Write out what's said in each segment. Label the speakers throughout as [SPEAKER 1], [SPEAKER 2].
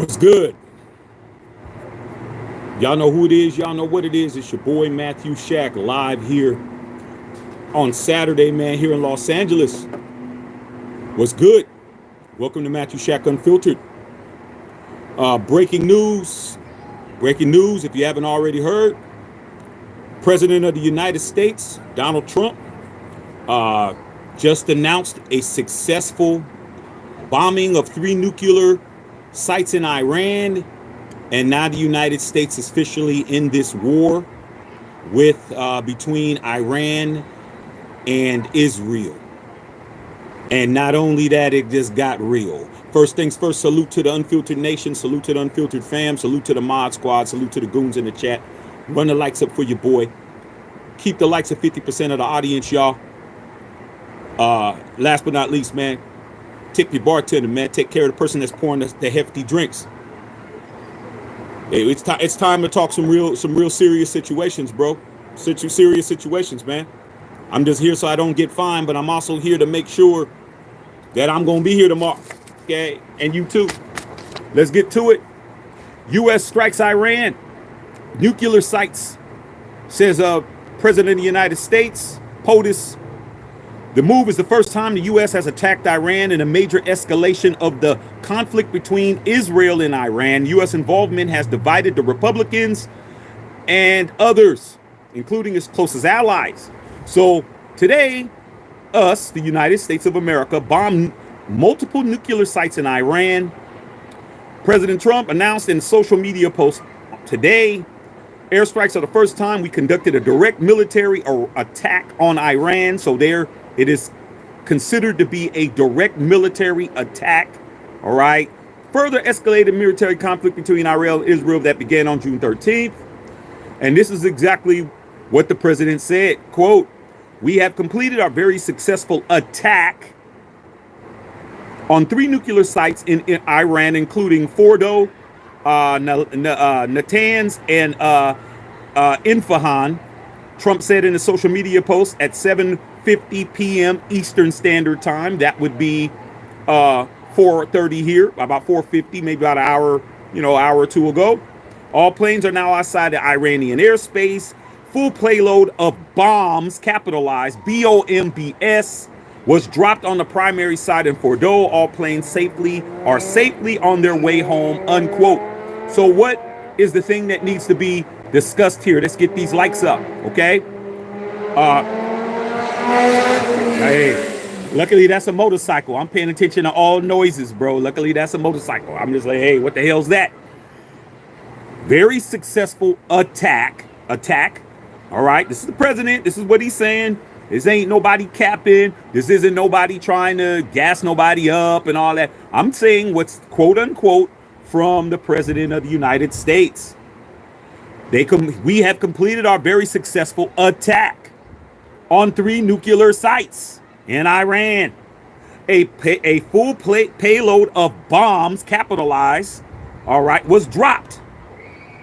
[SPEAKER 1] What's good? Y'all know who it is. Y'all know what it is. It's your boy Matthew Shack live here on Saturday, man, here in Los Angeles. What's good? Welcome to Matthew Shack Unfiltered. Breaking news. Breaking news, if you haven't already heard. President of the United States, Donald Trump, just announced a successful bombing of 3 nuclear sites in Iran. And now the United States is officially in this war with between Iran and Israel. And not only that, it just got real. First things first, salute to the Unfiltered Nation, salute to the Unfiltered fam, salute to the Mod Squad, salute to the goons in the chat. Run the likes up for your boy. Keep the likes at 50% of the audience, y'all. Last but not least, man, tip your bartender, man. Take care of the person that's pouring the hefty drinks. It's time to talk some real serious situations, bro. Serious situations, man. I'm just here so I don't get fined, but I'm also here to make sure that I'm gonna be here tomorrow. Okay, and you too. Let's get to it. U.S. strikes Iran. Nuclear sites, says President of the United States. POTUS. The move is the first time the U.S. has attacked Iran in a major escalation of the conflict between Israel and Iran. U.S. involvement has divided the Republicans and others, including its closest allies. So today, us, the United States of America, bombed multiple nuclear sites in Iran. President Trump announced in a social media post today, airstrikes are the first time we conducted a direct military attack on Iran. So there, it is considered to be a direct military attack. All right. Further escalated military conflict between Iran and Israel that began on June 13th. And this is exactly what the president said. Quote, "We have completed our very successful attack on 3 nuclear sites in Iran, including Fordo, Natanz, and Isfahan," Trump said in a social media post at 7:50 p.m. Eastern Standard Time. That would be 4:30 here, about 4:50, maybe about an hour, hour or two ago. All planes are now outside the Iranian airspace. Full payload of bombs, capitalized BOMBS, was dropped on the primary site in Fordo. All planes are safely on their way home, unquote. So what is the thing that needs to be discussed here? Let's get these likes up, okay? Hey, luckily that's a motorcycle. I'm paying attention to all noises, bro. Luckily that's a motorcycle. I'm just like, hey, what the hell's that? Very successful attack. All right, this is the president. This is what he's saying. This ain't nobody capping. This isn't nobody trying to gas nobody up and all that. I'm saying what's quote unquote from the president of the United States. We have completed our very successful attack on 3 nuclear sites in Iran. A full payload of bombs, capitalized, all right, was dropped.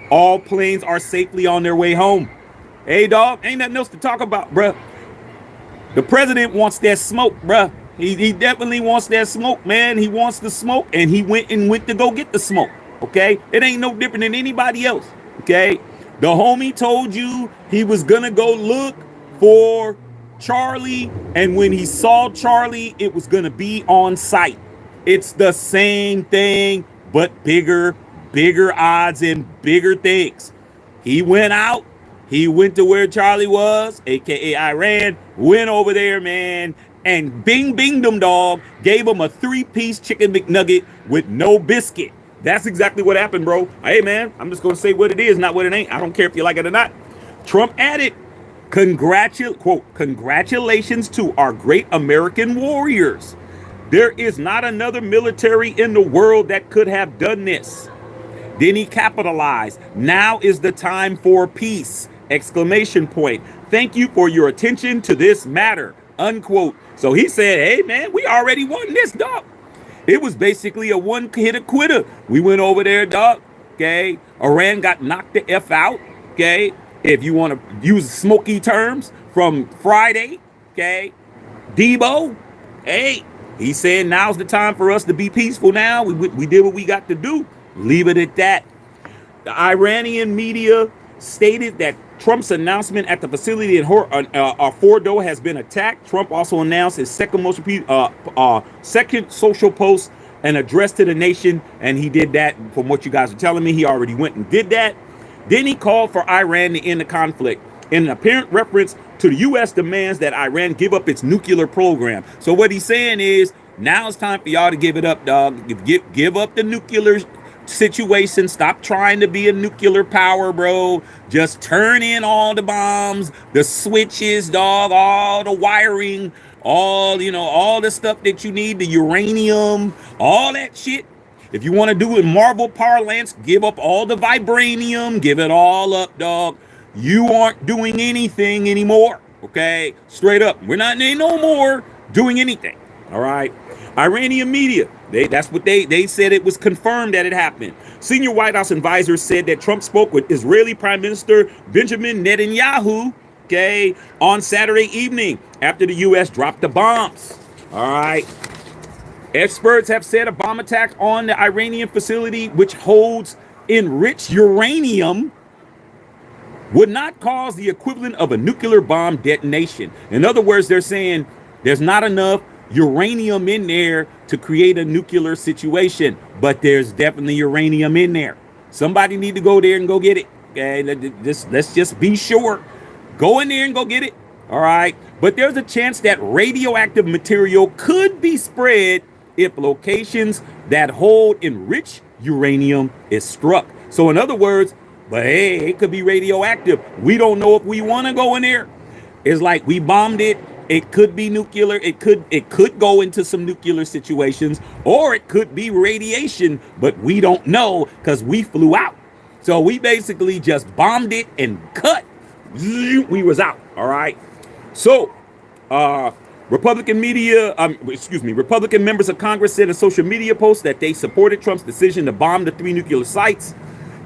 [SPEAKER 1] All planes are safely on their way home. Hey, dog, ain't nothing else to talk about, bruh. The president wants that smoke, bruh. He definitely wants that smoke, man. He wants the smoke, and he went to go get the smoke, okay? It ain't no different than anybody else, okay? The homie told you he was gonna go look for Charlie, and when he saw Charlie, it was gonna be on site. It's the same thing, but bigger odds and bigger things. He went out. He went to where Charlie was, aka Iran, went over there, man, and bing them dog, gave him a 3-piece chicken McNugget with no biscuit. That's exactly what happened, bro. Hey, man, I'm just going to say what it is, not what it ain't. I don't care if you like it or not. Trump added, congratulations to our great American warriors. There is not another military in the world that could have done this. Then he capitalized, now is the time for peace, exclamation point. Thank you for your attention to this matter, unquote. So he said, hey, man, we already won this, dog. It was basically a one-hit quitter. We went over there, dog, okay? Iran got knocked the F out, okay? If you want to use smoky terms from Friday, okay? Debo, hey, he said now's the time for us to be peaceful now. We did what we got to do. Leave it at that. The Iranian media stated that Trump's announcement at the facility in Fordo has been attacked. Trump also announced his second social post and address to the nation, and he did that. From what you guys are telling me, he already went and did that. Then he called for Iran to end the conflict in an apparent reference to the U.S. demands that Iran give up its nuclear program. So what he's saying is, now it's time for y'all to give it up, dog. Give up the nuclear situation. Stop trying to be a nuclear power, bro. Just turn in all the bombs, the switches, dog, all the wiring, all the stuff that you need, the uranium, all that shit. If you want to do it Marvel parlance, give up all the vibranium, give it all up, dog. You aren't doing anything anymore, okay? Straight up. We're not no more doing anything, all right? Iranian media, that's what they said. It was confirmed that it happened. Senior White House advisors said that Trump spoke with Israeli Prime Minister Benjamin Netanyahu, okay, on Saturday evening after the U.S. dropped the bombs. All right. Experts have said a bomb attack on the Iranian facility, which holds enriched uranium, would not cause the equivalent of a nuclear bomb detonation. In other words, they're saying there's not enough uranium in there to create a nuclear situation, but there's definitely uranium in there. Somebody need to go there and go get it. Okay, let's just be sure. Go in there and go get it. All right, but there's a chance that radioactive material could be spread if locations that hold enriched uranium is struck. So in other words, but hey, it could be radioactive. We don't know if we want to go in there. It's like we bombed it. It could be nuclear. It could go into some nuclear situations, or it could be radiation, but we don't know because we flew out. So we basically just bombed it and cut. We was out. All right. So, Republican members of Congress said in a social media post that they supported Trump's decision to bomb the 3 nuclear sites.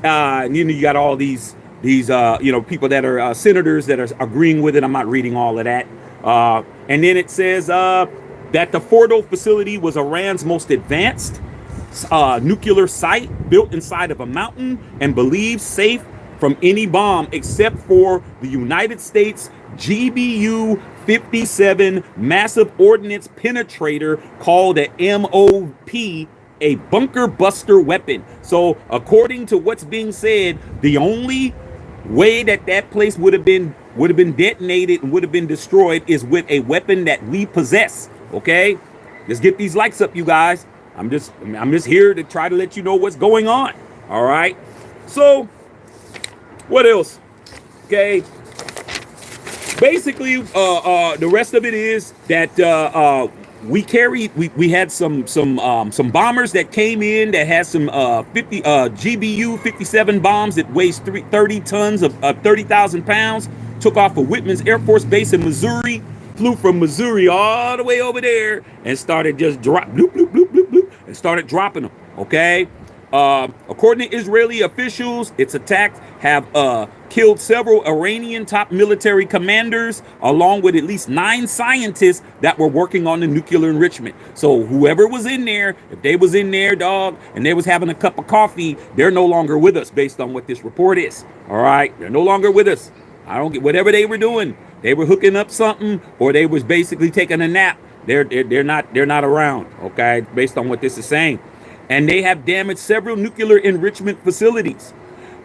[SPEAKER 1] And you got all these people that are senators that are agreeing with it. I'm not reading all of that. And then it says that the Fordo facility was Iran's most advanced nuclear site, built inside of a mountain and believed safe from any bomb except for the United States GBU 57 massive ordnance penetrator called a MOP, a bunker buster weapon. So according to what's being said, the only way that place would have been detonated and would have been destroyed is with a weapon that we possess. Okay, let's get these likes up, you guys. I'm just here to try to let you know what's going on. All right. So what else? Okay. Basically, the rest of it is that we had some bombers that came in that had some 50 GBU 57 bombs that weighs 30 tons of 30,000 pounds. Took off of Whitman's Air Force Base in Missouri, flew from Missouri all the way over there and started just and started dropping them. Okay. According to Israeli officials, its attacks have killed several Iranian top military commanders, along with at least 9 scientists that were working on the nuclear enrichment. So whoever was in there, if they was in there, dog, and they was having a cup of coffee, they're no longer with us based on what this report is. All right, they're no longer with us. I don't get whatever they were doing. They were hooking up something, or they was basically taking a nap. They're not around. Okay, based on what this is saying. And they have damaged several nuclear enrichment facilities.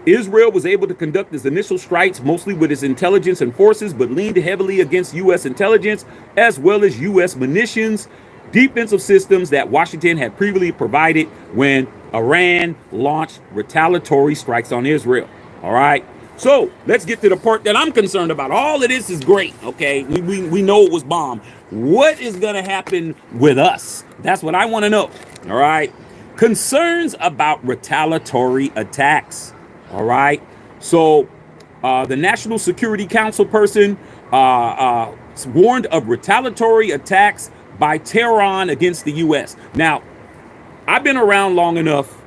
[SPEAKER 1] Israel was able to conduct its initial strikes mostly with its intelligence and forces, but leaned heavily against U.S. intelligence as well as U.S. munitions, defensive systems that Washington had previously provided when Iran launched retaliatory strikes on Israel. All right. So let's get to the part that I'm concerned about. All of this is great. Okay. We know it was bombed. What is going to happen with us? That's what I want to know. All right. Concerns about retaliatory attacks. All right. So the National Security Council person warned of retaliatory attacks by Tehran against the U.S. Now, I've been around long enough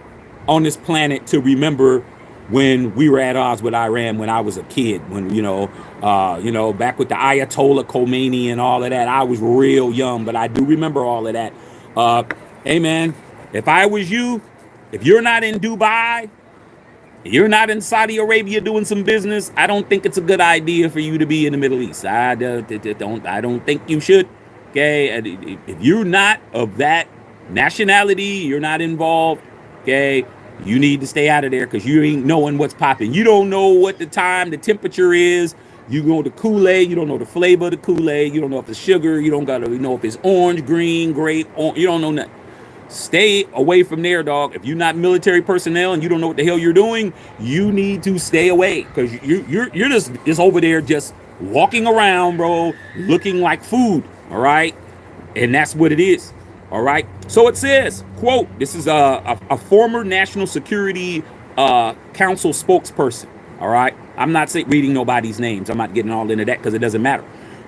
[SPEAKER 1] on this planet to remember when we were at odds with Iran when I was a kid, when, back with the Ayatollah Khomeini and all of that. I was real young, but I do remember all of that. Hey, man, if I was you, If you're not in Dubai, you're not in Saudi Arabia doing some business, I don't think it's a good idea for you to be in the Middle East. I don't think you should. Okay, if you're not of that nationality, you're not involved. Okay, you need to stay out of there because you ain't knowing what's popping. You don't know what the temperature is. You know the Kool-Aid. You don't know the flavor of the Kool-Aid. You don't know if it's sugar. You don't gotta know if it's orange, green, grape. You don't know nothing. Stay away from there, dog. If you're not military personnel and you don't know what the hell you're doing, you need to stay away because you're just over there just walking around, bro, looking like food. All right, and that's what it is. All right. So it says, quote, this is a former National Security Council spokesperson. All right. I'm not reading nobody's names. I'm not getting all into that because it doesn't matter.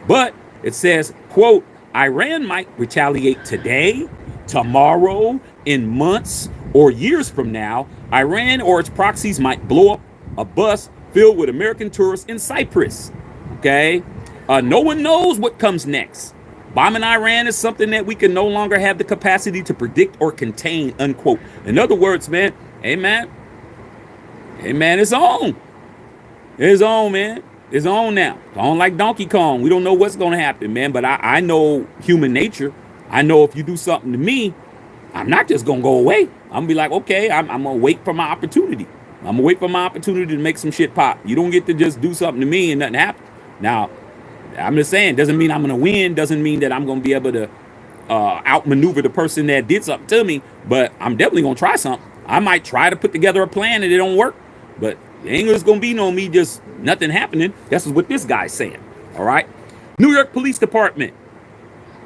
[SPEAKER 1] But it says, quote, Iran might retaliate today, tomorrow, in months or years from now. Iran or its proxies might blow up a bus filled with American tourists in Cyprus. Okay. No one knows what comes next. Bombing Iran is something that we can no longer have the capacity to predict or contain, unquote. In other words, man, hey, man, it's on. It's on, man. It's on now. It's on like Donkey Kong. We don't know what's going to happen, man. But I know human nature. I know if you do something to me, I'm not just going to go away. I'm going to be like, okay, I'm going to wait for my opportunity. I'm going to wait for my opportunity to make some shit pop. You don't get to just do something to me and nothing happens. Now, I'm just saying, doesn't mean I'm going to win. Doesn't mean that I'm going to be able to outmaneuver the person that did something to me. But I'm definitely going to try something. I might try to put together a plan and it don't work. But it ain't just going to be no me just nothing happening. That's what this guy's saying. All right. New York Police Department,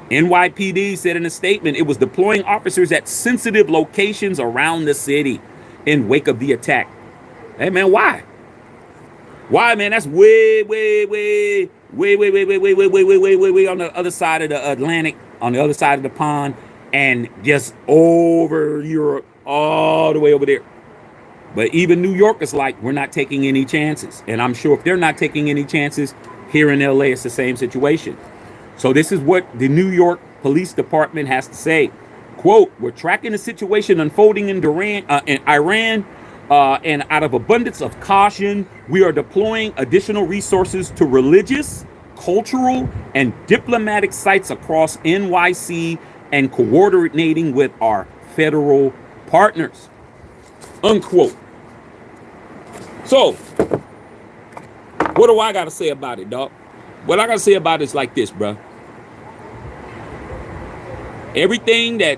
[SPEAKER 1] NYPD, said in a statement it was deploying officers at sensitive locations around the city in wake of the attack. Hey, man, why? Why, man? That's way on the other side of the Atlantic, on the other side of the pond, and just over Europe, all the way over there. But even New York is like, we're not taking any chances. And I'm sure if they're not taking any chances, here in LA, it's the same situation. So this is what the New York Police Department has to say. Quote, we're tracking the situation unfolding in Iran, and out of abundance of caution, we are deploying additional resources to religious, cultural, and diplomatic sites across NYC and coordinating with our federal partners. Unquote. So, what do I got to say about it, dog? What I got to say about it is like this, bro. Everything that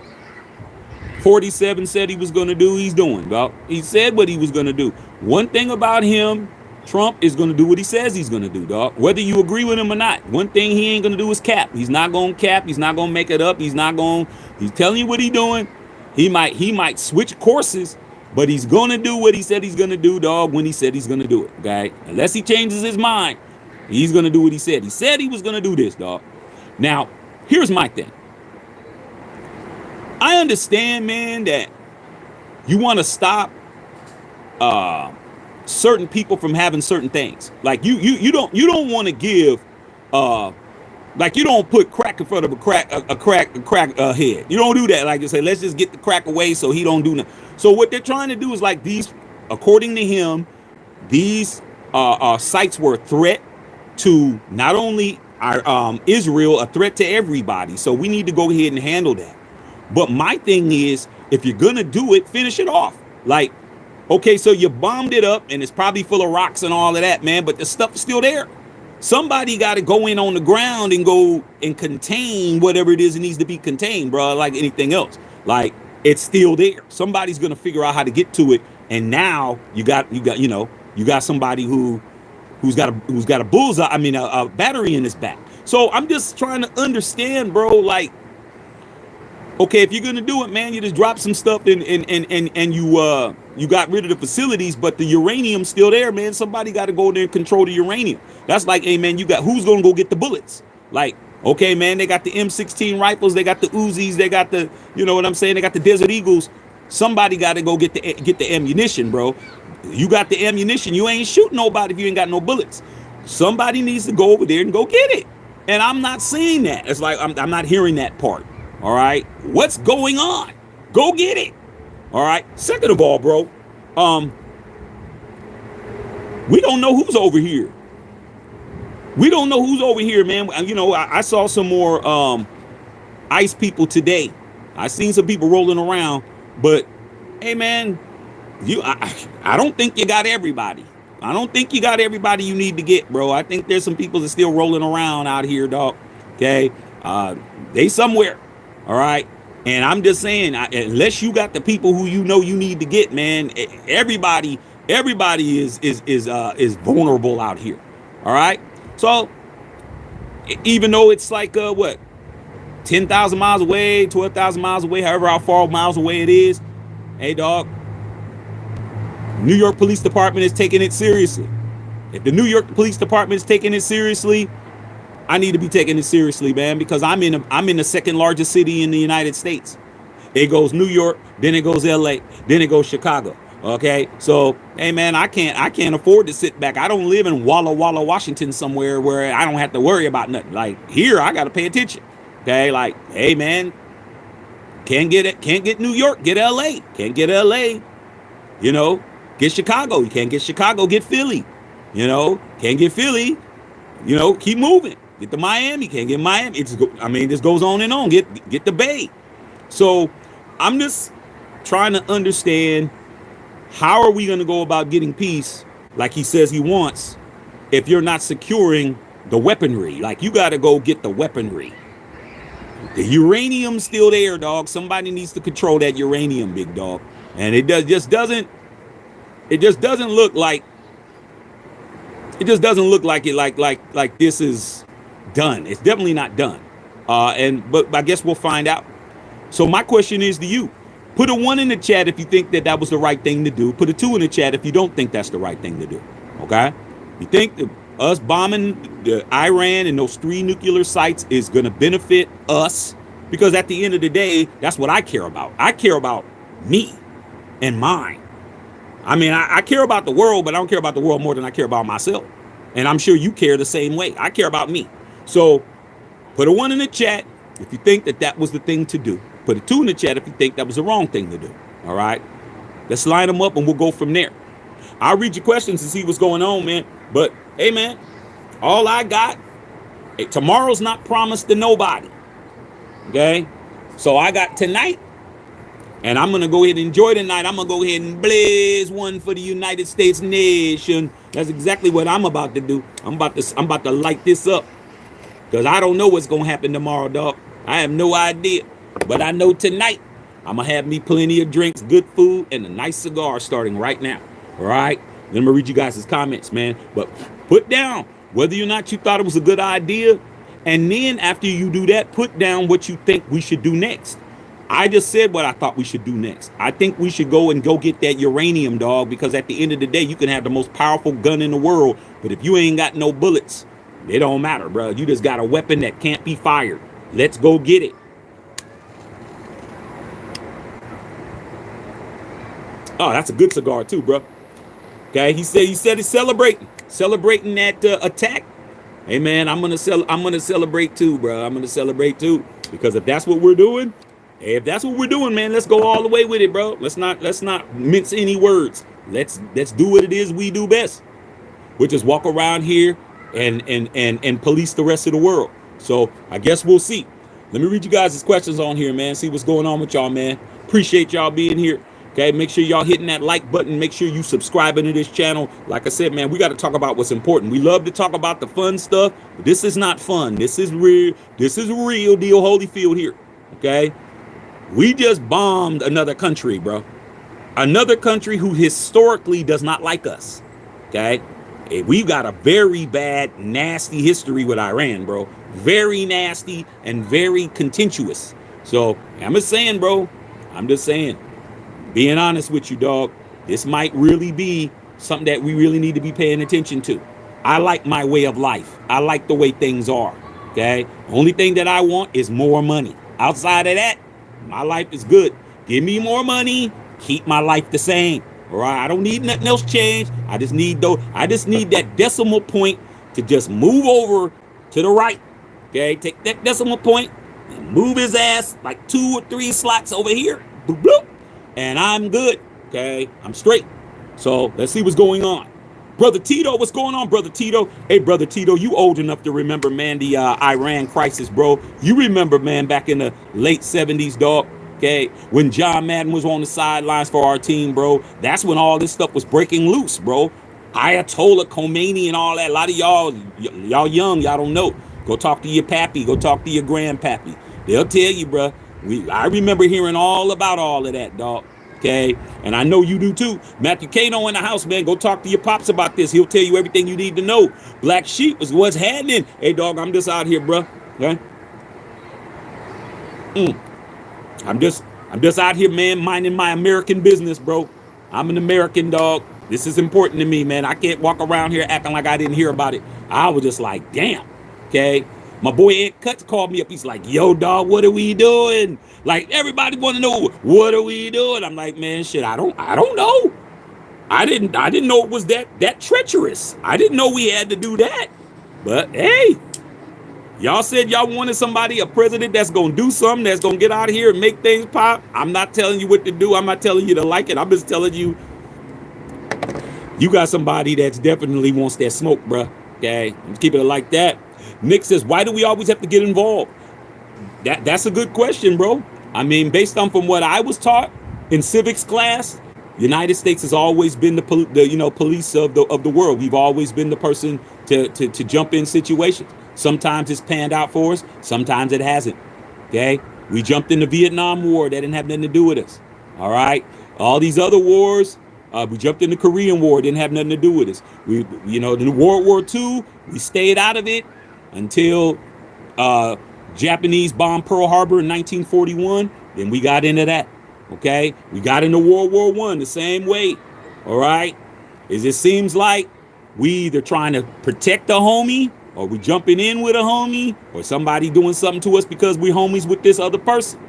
[SPEAKER 1] 47 said he was going to do, he's doing, dog. He said what he was going to do. One thing about him, Trump is going to do what he says he's going to do, dog. Whether you agree with him or not. One thing he ain't going to do is cap. He's not going to cap. He's not going to make it up. He's telling you what he's doing. He might switch courses, but he's going to do what he said he's going to do, dog, when he said he's going to do it, okay? Unless he changes his mind, he's going to do what he said. He said he was going to do this, dog. Now, here's my thing. I understand, man, that you want to stop certain people from having certain things. Like you don't want to give like you don't put crack in front of a crack head. You don't do that. Like you say, let's just get the crack away so he don't do nothing. So what they're trying to do is like these, according to him, these sites were a threat to not only our Israel, a threat to everybody. So we need to go ahead and handle that. But my thing is, if you're going to do it, finish it off. Like, okay, so you bombed it up and it's probably full of rocks and all of that, man, but the stuff is still there. Somebody got to go in on the ground and go and contain whatever it is it needs to be contained, bro, like anything else. Like, it's still there. Somebody's going to figure out how to get to it. And now you got somebody who's got a bullseye, a battery in his back. So I'm just trying to understand, bro, like, okay, if you're gonna do it, man, you just drop some stuff and you got rid of the facilities, but the uranium's still there, man. Somebody got to go there and control the uranium. That's like, hey, man, who's gonna go get the bullets? Like, okay, man, they got the M16 rifles, they got the Uzis, they got the, you know what I'm saying, they got the Desert Eagles. Somebody got to go get the ammunition, bro. You got the ammunition. You ain't shooting nobody if you ain't got no bullets. Somebody needs to go over there and go get it. And I'm not seeing that. It's like I'm not hearing that part. All right, what's going on? Go get it. All right. Second of all, bro, um, we don't know who's over here. We don't know who's over here, man. You know, I saw some more ICE people today. I seen some people rolling around, but hey, man, I don't think you got everybody. I don't think you got everybody you need to get, bro. I think there's some people that still rolling around out here, dog. Okay, they somewhere. All right, and I'm just saying, unless you got the people who you know you need to get, man, everybody is vulnerable out here. All right, so even though it's like what 10,000 miles away, 12,000 miles away, however how far miles away it is, hey, dog, New York Police Department is taking it seriously. If the New York Police Department is taking it seriously, I need to be taking it seriously, man, because I'm in the second largest city in the United States. It goes New York, then it goes LA, then it goes Chicago. Okay, so hey, man, I can't afford to sit back. I don't live in Walla Walla, Washington, somewhere where I don't have to worry about nothing. Like here, I got to pay attention. Okay, like hey, man, can't get New York, get LA, can't get LA. You know, get Chicago. You can't get Chicago, get Philly. You know, can't get Philly. You know, keep moving. Get to Miami, can't get Miami. This goes on and on. Get the Bay. So I'm just trying to understand, how are we going to go about getting peace like he says he wants if you're not securing the weaponry? Like you got to go get the weaponry. The uranium's still there, dog. Somebody needs to control that uranium, big dog. And it just doesn't look like like this is done. It's definitely not done. But I guess we'll find out. So my question is to you: put a 1 in the chat if you think that was the right thing to do. Put a 2 in the chat if you don't think that's the right thing to do. Okay? You think us bombing the Iran and those 3 nuclear sites is going to benefit us? Because at the end of the day, that's what I care about. I care about me and mine. I mean, I care about the world, but I don't care about the world more than I care about myself. And I'm sure you care the same way. I care about me. So put a 1 in the chat if you think that was the thing to do. Put a 2 in the chat if you think that was the wrong thing to do. All right? Let's line them up and we'll go from there. I'll read your questions and see what's going on, man. But, hey, man, all I got, tomorrow's not promised to nobody. Okay? So I got tonight. And I'm going to go ahead and enjoy tonight. I'm going to go ahead and blaze one for the United States nation. That's exactly what I'm about to do. I'm about to light this up. Because I don't know what's going to happen tomorrow, dog. I have no idea. But I know tonight I'm going to have me plenty of drinks, good food, and a nice cigar starting right now. All right? Let me read you guys' comments, man. But put down whether or not you thought it was a good idea. And then after you do that, put down what you think we should do next. I just said what I thought we should do next. I think we should go get that uranium, dog, because at the end of the day, you can have the most powerful gun in the world, but if you ain't got no bullets, it don't matter, bro. You just got a weapon that can't be fired. Let's go get it. Oh, that's a good cigar too, bro. Okay, he said he's celebrating that attack. Hey, man, I'm gonna celebrate too, bro. I'm gonna celebrate too, because if that's what we're doing. If that's what we're doing, man, let's go all the way with it, bro. Let's not mince any words. Let's do what it is we do best, which is walk around here and police the rest of the world. So I guess we'll see. Let me read you guys' questions on here, man. See what's going on with y'all, man. Appreciate y'all being here. Okay, make sure y'all hitting that like button. Make sure you subscribing to this channel. Like I said, man, we got to talk about what's important. We love to talk about the fun stuff, but this is not fun. This is real. This is real deal Holyfield here. Okay. We just bombed another country, bro. Another country who historically does not like us. Okay? We've got a very bad, nasty history with Iran, bro. Very nasty and very contentious. So, I'm just saying, bro. I'm just saying. Being honest with you, dog. This might really be something that we really need to be paying attention to. I like my way of life. I like the way things are. Okay? Only thing that I want is more money. Outside of that, my life is good. Give me more money. Keep my life the same. All right. I don't need nothing else changed. I just need that decimal point to just move over to the right. Okay. Take that decimal point and move his ass like 2 or 3 slots over here. Boop, boop. and I'm good. Okay, I'm straight. So let's see what's going on. Brother Tito, what's going on, Brother Tito? Hey, Brother Tito, you old enough to remember, man, the Iran crisis, bro. You remember, man, back in the late 70s, dog, okay, when John Madden was on the sidelines for our team, bro. That's when all this stuff was breaking loose, bro. Ayatollah Khomeini and all that. A lot of y'all young, y'all don't know. Go talk to your pappy. Go talk to your grandpappy. They'll tell you, bro. I remember hearing all about all of that, dog. Okay, and I know you do too. Matthew Kano in the house, man. Go talk to your pops about this. He'll tell you everything you need to know. Black Sheep is what's happening. Hey, dog, I'm just out here, bro. Okay. I'm just out here, man, minding my American business, bro. I'm an American, dog. This is important to me, man. I can't walk around here acting like I didn't hear about it. I was just like, damn. Okay. My boy Ed Cuts called me up. He's like, yo, dog, what are we doing? Like, everybody want to know, what are we doing? I'm like, man, shit, I don't know. I didn't know it was that treacherous. I didn't know we had to do that. But hey, y'all said y'all wanted somebody, a president that's gonna do something, that's gonna get out of here and make things pop. I'm not telling you what to do. I'm not telling you to like it. I'm just telling you, you got somebody that's definitely wants that smoke, bruh. Okay, let's keep it like that. Nick says, why do we always have to get involved? That's a good question, bro. I mean, based on from what I was taught in civics class, United States has always been the police of the world. We've always been the person to jump in situations. Sometimes it's panned out for us. Sometimes it hasn't. Okay, we jumped in the Vietnam War. That didn't have nothing to do with us. All right, all these other wars. We jumped in the Korean War. Didn't have nothing to do with us. The World War II. We stayed out of it until Japanese bombed Pearl Harbor in 1941. Then we got into that. Okay, we got into World War I the same way. All right, it seems like we either trying to protect a homie, or we jumping in with a homie, or somebody doing something to us because we homies with this other person.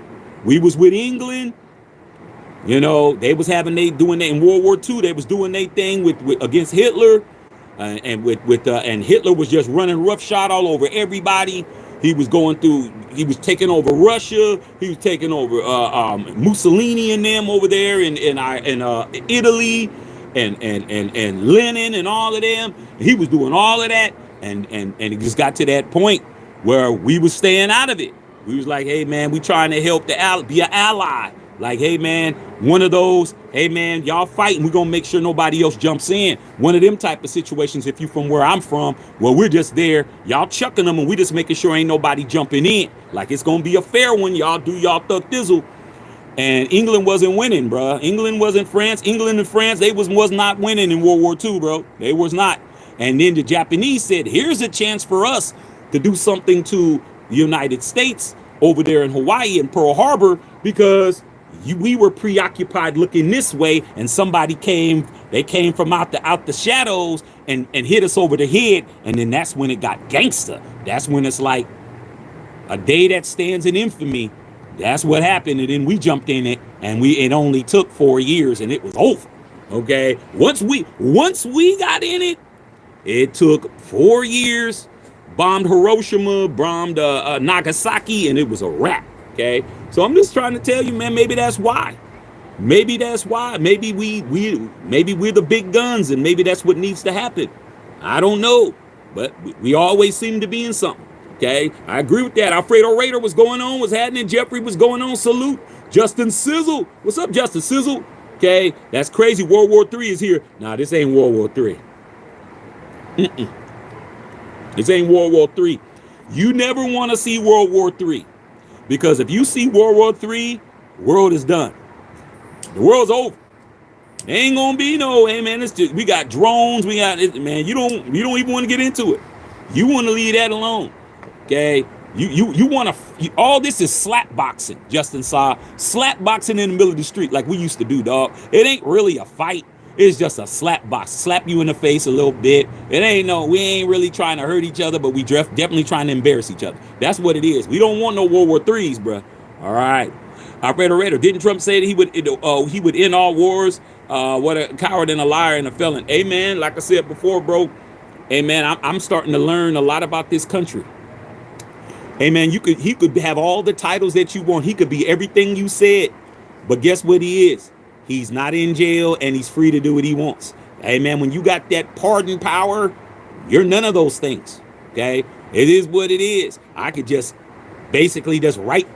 [SPEAKER 1] We was with England. You know, they was doing that in World War II. They was doing their thing with against Hitler, and Hitler was just running roughshod all over everybody. He was taking over Russia. He was taking over Mussolini and them over there in Italy, and Lenin and all of them. He was doing all of that, and it just got to that point where we was staying out of it. We was like, hey man, we trying to help be an ally. Like, hey man, one of those, hey man, y'all fighting, we're gonna make sure nobody else jumps in. One of them type of situations, if you from where I'm from, well, we're just there, y'all chucking them, and we just making sure ain't nobody jumping in. Like, it's gonna be a fair one, y'all do y'all thug thizzle. And England wasn't winning, bro. England wasn't France. England and France, they was not winning in World War II, bro. They was not. And then the Japanese said, here's a chance for us to do something to the United States over there in Hawaii and Pearl Harbor, because we were preoccupied looking this way, and somebody came from out the shadows and hit us over the head. And then that's when it got gangster. That's when it's like a day that stands in infamy. That's what happened. And then we jumped in it, and it only took 4 years, and it was over. Okay, once we got in it, it took 4 years. Bombed Hiroshima, bombed Nagasaki, and it was a wrap. Okay, so I'm just trying to tell you, man, maybe that's why. Maybe that's why. Maybe we're the big guns, and maybe that's what needs to happen. I don't know, but we always seem to be in something. Okay, I agree with that. Alfredo Raider was going on, was happening. Jeffrey was going on. Salute. Justin Sizzle. What's up, Justin Sizzle? Okay, that's crazy. World War III is here. Nah, this ain't World War III. This ain't World War III. You never want to see World War III. Because if you see World War III, world is done. The world's over. There ain't gonna be no, hey man, it's just, we got drones, we got, man, you don't even want to get into it. You want to leave that alone. Okay? You want to, all this is slap boxing, Justin saw. Slap boxing in the middle of the street like we used to do, dog. It ain't really a fight. It's just a slap box. Slap you in the face a little bit. We ain't really trying to hurt each other, but we definitely trying to embarrass each other. That's what it is. We don't want no World War IIIs, bro. All right. Alfredo, didn't Trump say that he would end all wars? What a coward and a liar and a felon. Hey, man, like I said before, bro. Hey, man, I'm starting to learn a lot about this country. Hey, man, he could have all the titles that you want. He could be everything you said. But guess what he is? He's not in jail, and he's free to do what he wants. Hey, man, when you got that pardon power, you're none of those things. Okay, it is what it is. I could just basically just write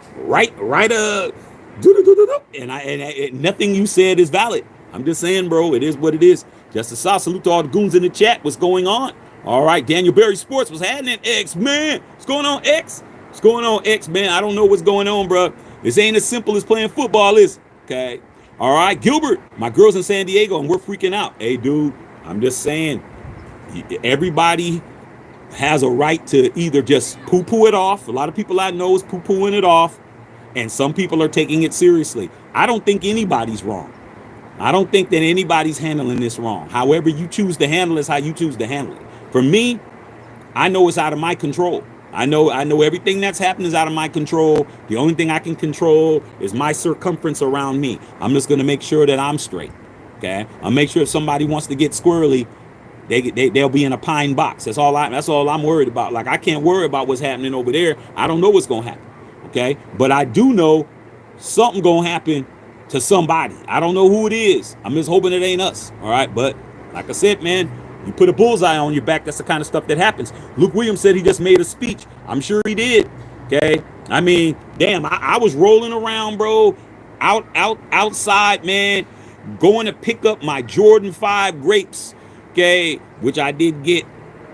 [SPEAKER 1] and nothing you said is valid. I'm just saying, bro, it is what it is. Just a salute to all the goons in the chat. What's going on? All right, Daniel Berry Sports, what's happening? X, man. What's going on, X? What's going on, X, man? I don't know what's going on, bro. This ain't as simple as playing football, is it? Okay. All right, Gilbert, my girl's in San Diego and we're freaking out. Hey, dude, I'm just saying, everybody has a right to either just poo-poo it off. A lot of people I know is poo-pooing it off, and some people are taking it seriously. I don't think anybody's wrong. I don't think that anybody's handling this wrong. However you choose to handle it is how you choose to handle it. For me, I know it's out of my control. I know everything that's happened is out of my control. The only thing I can control is my circumference around me. I'm just going to make sure that I'm straight. Okay? I'll make sure if somebody wants to get squirrely, they'll be in a pine box. That's all I'm worried about. Like, I can't worry about what's happening over there. I don't know what's going to happen. Okay? But I do know something going to happen to somebody. I don't know who it is. I'm just hoping it ain't us. All right? But like I said, man, you put a bullseye on your back, that's the kind of stuff that happens. Luke Williams said he just made a speech. I'm sure he did. Okay? I mean, damn, I was rolling around, bro, outside, man, going to pick up my Jordan 5 grapes, okay, which I did get.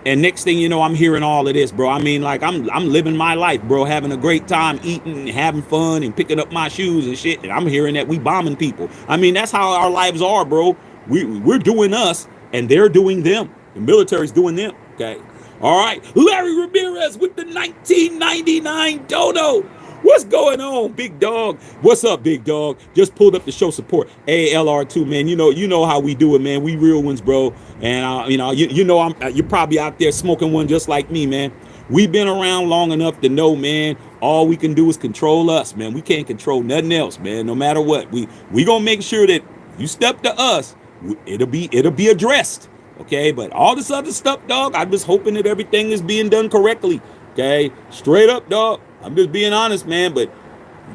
[SPEAKER 1] And next thing you know, I'm hearing all of this, bro. I mean, like, I'm living my life, bro, having a great time, eating and having fun and picking up my shoes and shit. And I'm hearing that we bombing people. I mean, that's how our lives are, bro. We're doing us, and they're doing them. The military's doing them, okay? All right, Larry Ramirez with the 1999 dono. What's going on, big dog? What's up, big dog? Just pulled up to show support. ALR2, man. You know how we do it, man. We real ones, bro. And you're probably out there smoking one just like me, man. We've been around long enough to know, man, all we can do is control us, man. We can't control nothing else, man. No matter what, we gonna make sure that you step to us, it'll be addressed, okay? But all this other stuff, dog, I'm just hoping that everything is being done correctly, okay? Straight up, dog. I'm just being honest, man. But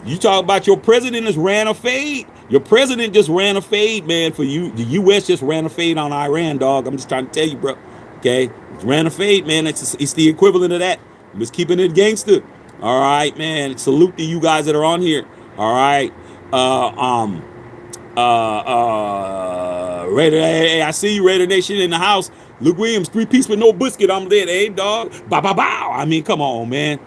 [SPEAKER 1] you talk about your president just ran a fade. Your president just ran a fade, man, for you. The U.S. just ran a fade on Iran, dog. I'm just trying to tell you, bro. Okay? Ran a fade, man. It's the equivalent of that. I'm just keeping it gangster. All right, man. Salute to you guys that are on here. All right. Raider, hey, I see you, Raider Nation in the house. Luke Williams, 3-piece with no biscuit. I'm dead, hey, dog. Bow. I mean, come on, man.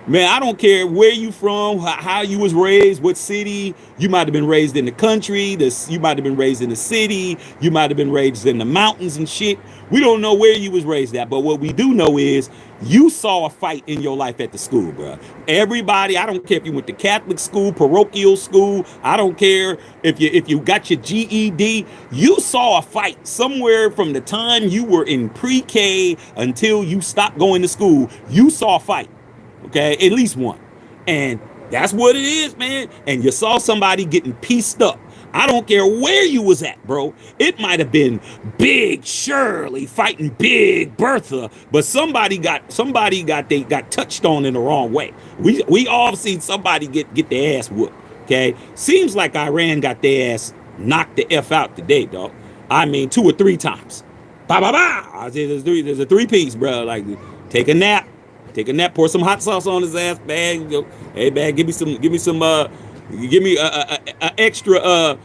[SPEAKER 1] Man, I don't care where you from, how you was raised, what city. You might have been raised in the country. You might have been raised in the city. You might have been raised in the mountains and shit. We don't know where you was raised at, but what we do know is you saw a fight in your life at the school, bro. Everybody, I don't care if you went to Catholic school, parochial school. I don't care if you got your GED. You saw a fight somewhere from the time you were in pre-K until you stopped going to school. You saw a fight. Okay, at least one. And that's what it is, man. And you saw somebody getting pieced up. I don't care where you was at, bro. It might have been Big Shirley fighting Big Bertha, but somebody got touched on in the wrong way. We all seen somebody get their ass whooped. Okay, seems like Iran got their ass knocked the F out today, dog. I mean, 2 or 3 times. I said there's a 3-piece, bro. Like, take a nap. Take a nap, pour some hot sauce on his ass, man. Hey, man, give me a extra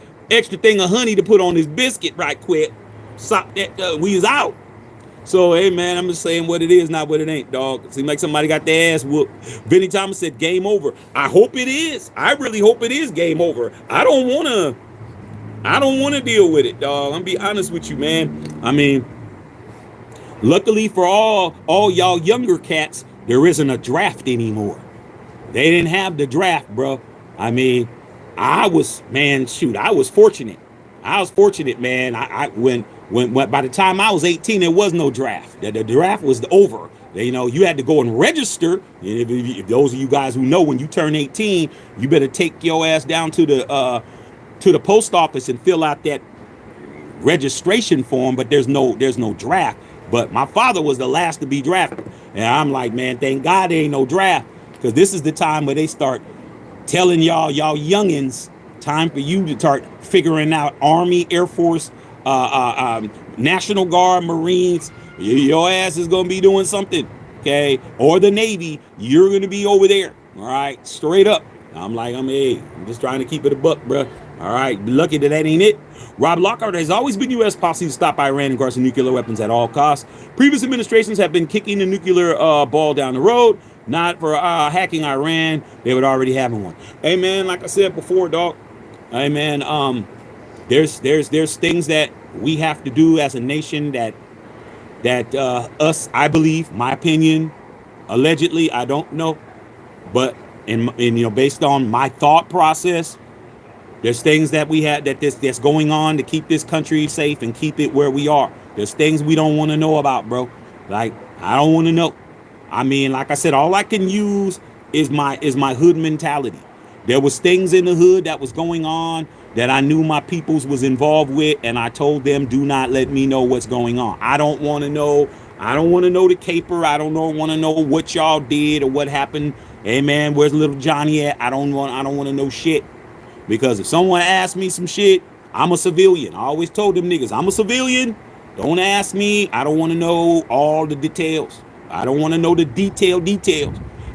[SPEAKER 1] thing of honey to put on his biscuit right quick. Stop that, we is out. So, hey, man, I'm just saying what it is, not what it ain't, dog. Seems like somebody got their ass whooped. Vinny Thomas said game over. I hope it is. I really hope it is game over. I don't want to deal with it, dog. I'm be honest with you, man. I mean, luckily for all y'all younger cats, there isn't a draft anymore. They didn't have the draft, bro. I mean, I was fortunate. I was fortunate, man. When by the time I was 18, there was no draft. The draft was over. You had to go and register. If those of you guys who know, when you turn 18, you better take your ass down to the post office and fill out that registration form. But there's no draft. But my father was the last to be drafted. And I'm like, man, thank God there ain't no draft. Because this is the time where they start telling y'all youngins Time for you to start figuring out Army, Air Force, National Guard, Marines. Your ass is going to be doing something, okay? Or the Navy, you're going to be over there, all right? Straight up. I'm just trying to keep it a buck, bro. All right, lucky that ain't it. Rob Lockhart has always been U.S. policy to stop Iran and crossing nuclear weapons at all costs. Previous administrations have been kicking the nuclear ball down the road, not for hacking Iran. They would already having one. Hey, man, like I said before, dog. Hey, man, there's things that we have to do as a nation that us, I believe, my opinion, allegedly, I don't know, but based on my thought process, there's things that we had that's going on to keep this country safe and keep it where we are. There's things we don't want to know about, bro. Like, I don't want to know. I mean, like I said, all I can use is my hood mentality. There was things in the hood that was going on that I knew my peoples was involved with, and I told them, do not let me know what's going on. I don't want to know. I don't want to know the caper. I don't want to know what y'all did or what happened. Hey, man, where's little Johnny at? I don't want to know shit. Because if someone asks me some shit, I'm a civilian. I always told them niggas, I'm a civilian. Don't ask me. I don't want to know all the details. I don't want to know the details.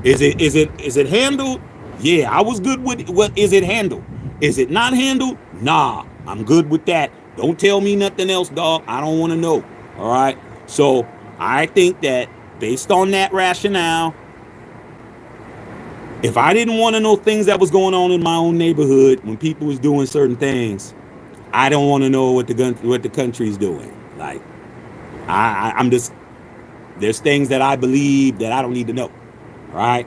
[SPEAKER 1] Is it handled? Yeah, I was good with what is it handled? Is it not handled? Nah, I'm good with that. Don't tell me nothing else, dog. I don't want to know. All right. So I think that based on that rationale, if I didn't want to know things that was going on in my own neighborhood when people was doing certain things, I don't want to know what the country's doing. Like, I'm just, there's things that I believe that I don't need to know. All right,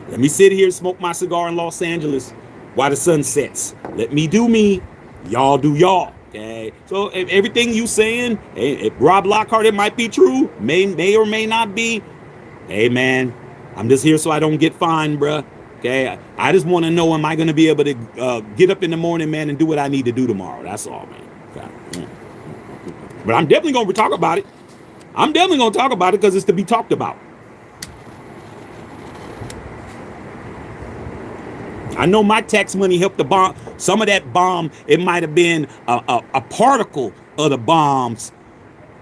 [SPEAKER 1] let me sit here and smoke my cigar in Los Angeles while the sun sets. Let me do me, y'all do y'all. Okay, so if everything you saying, if Rob Lockhart, it might be true, may or may not be. Hey, man, I'm just here so I don't get fined, bruh. Okay, I just want to know, am I going to be able to get up in the morning, man, and do what I need to do tomorrow? That's all, man. Okay. But I'm definitely going to talk about it. I'm definitely going to talk about it because it's to be talked about. I know my tax money helped the bomb. Some of that bomb, it might have been a particle of the bombs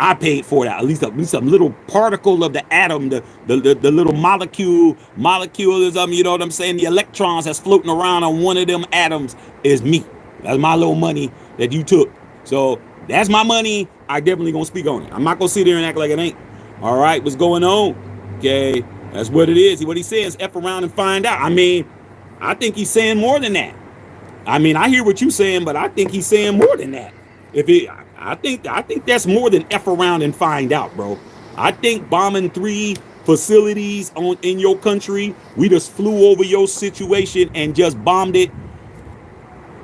[SPEAKER 1] I paid for that. At least a little particle of the atom, the little moleculism, you know what I'm saying? The electrons that's floating around on one of them atoms is me. That's my little money that you took. So that's my money. I definitely gonna speak on it. I'm not gonna sit there and act like it ain't. All right, what's going on? Okay, that's what it is. What he says, F around and find out. I mean, I think he's saying more than that. I mean, I hear what you're saying, but I think he's saying more than that. I think that's more than F around and find out, bro. I think bombing 3 facilities in your country, we just flew over your situation and just bombed it.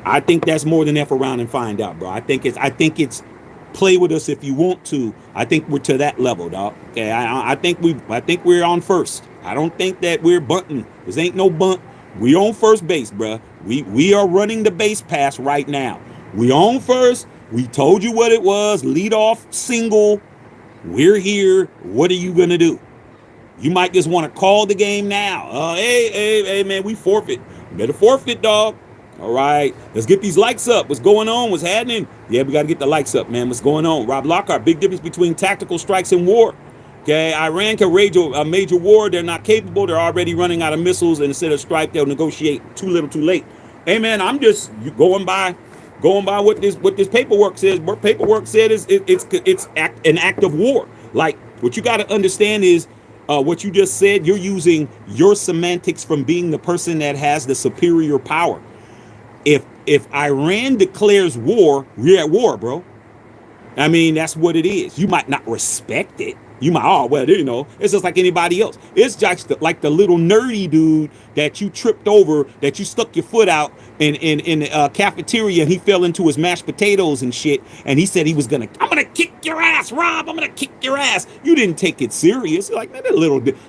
[SPEAKER 1] I think that's more than F around and find out, bro. I think it's play with us if you want to. I think we're to that level, dog. Okay, I think we're on first. I don't think that we're bunting. This ain't no bunt. We on first base, bro. We are running the base pass right now. We on first. We told you what it was. Lead off single. We're here. What are you gonna do? You might just want to call the game now. Hey, man, we forfeit. You better forfeit, dog. All right, let's get these likes up. What's going on? What's happening? Yeah, we got to get the likes up, man. What's going on? Rob Lockhart, big difference between tactical strikes and war. Okay, Iran can rage a major war. They're not capable. They're already running out of missiles. And instead of strike, they'll negotiate too little, too late. Hey, man, I'm just going by what this paperwork says. What paperwork said is it's an act of war. Like, what you got to understand is what you just said. You're using your semantics from being the person that has the superior power. If Iran declares war, we're at war, bro. I mean, that's what it is. You might not respect it. You might, oh, well, you know, it's just like anybody else. It's just like the little nerdy dude that you tripped over, that you stuck your foot out in the cafeteria, and he fell into his mashed potatoes and shit, and he said I'm gonna kick your ass, Rob. I'm gonna kick your ass. You didn't take it serious. You're like, man, that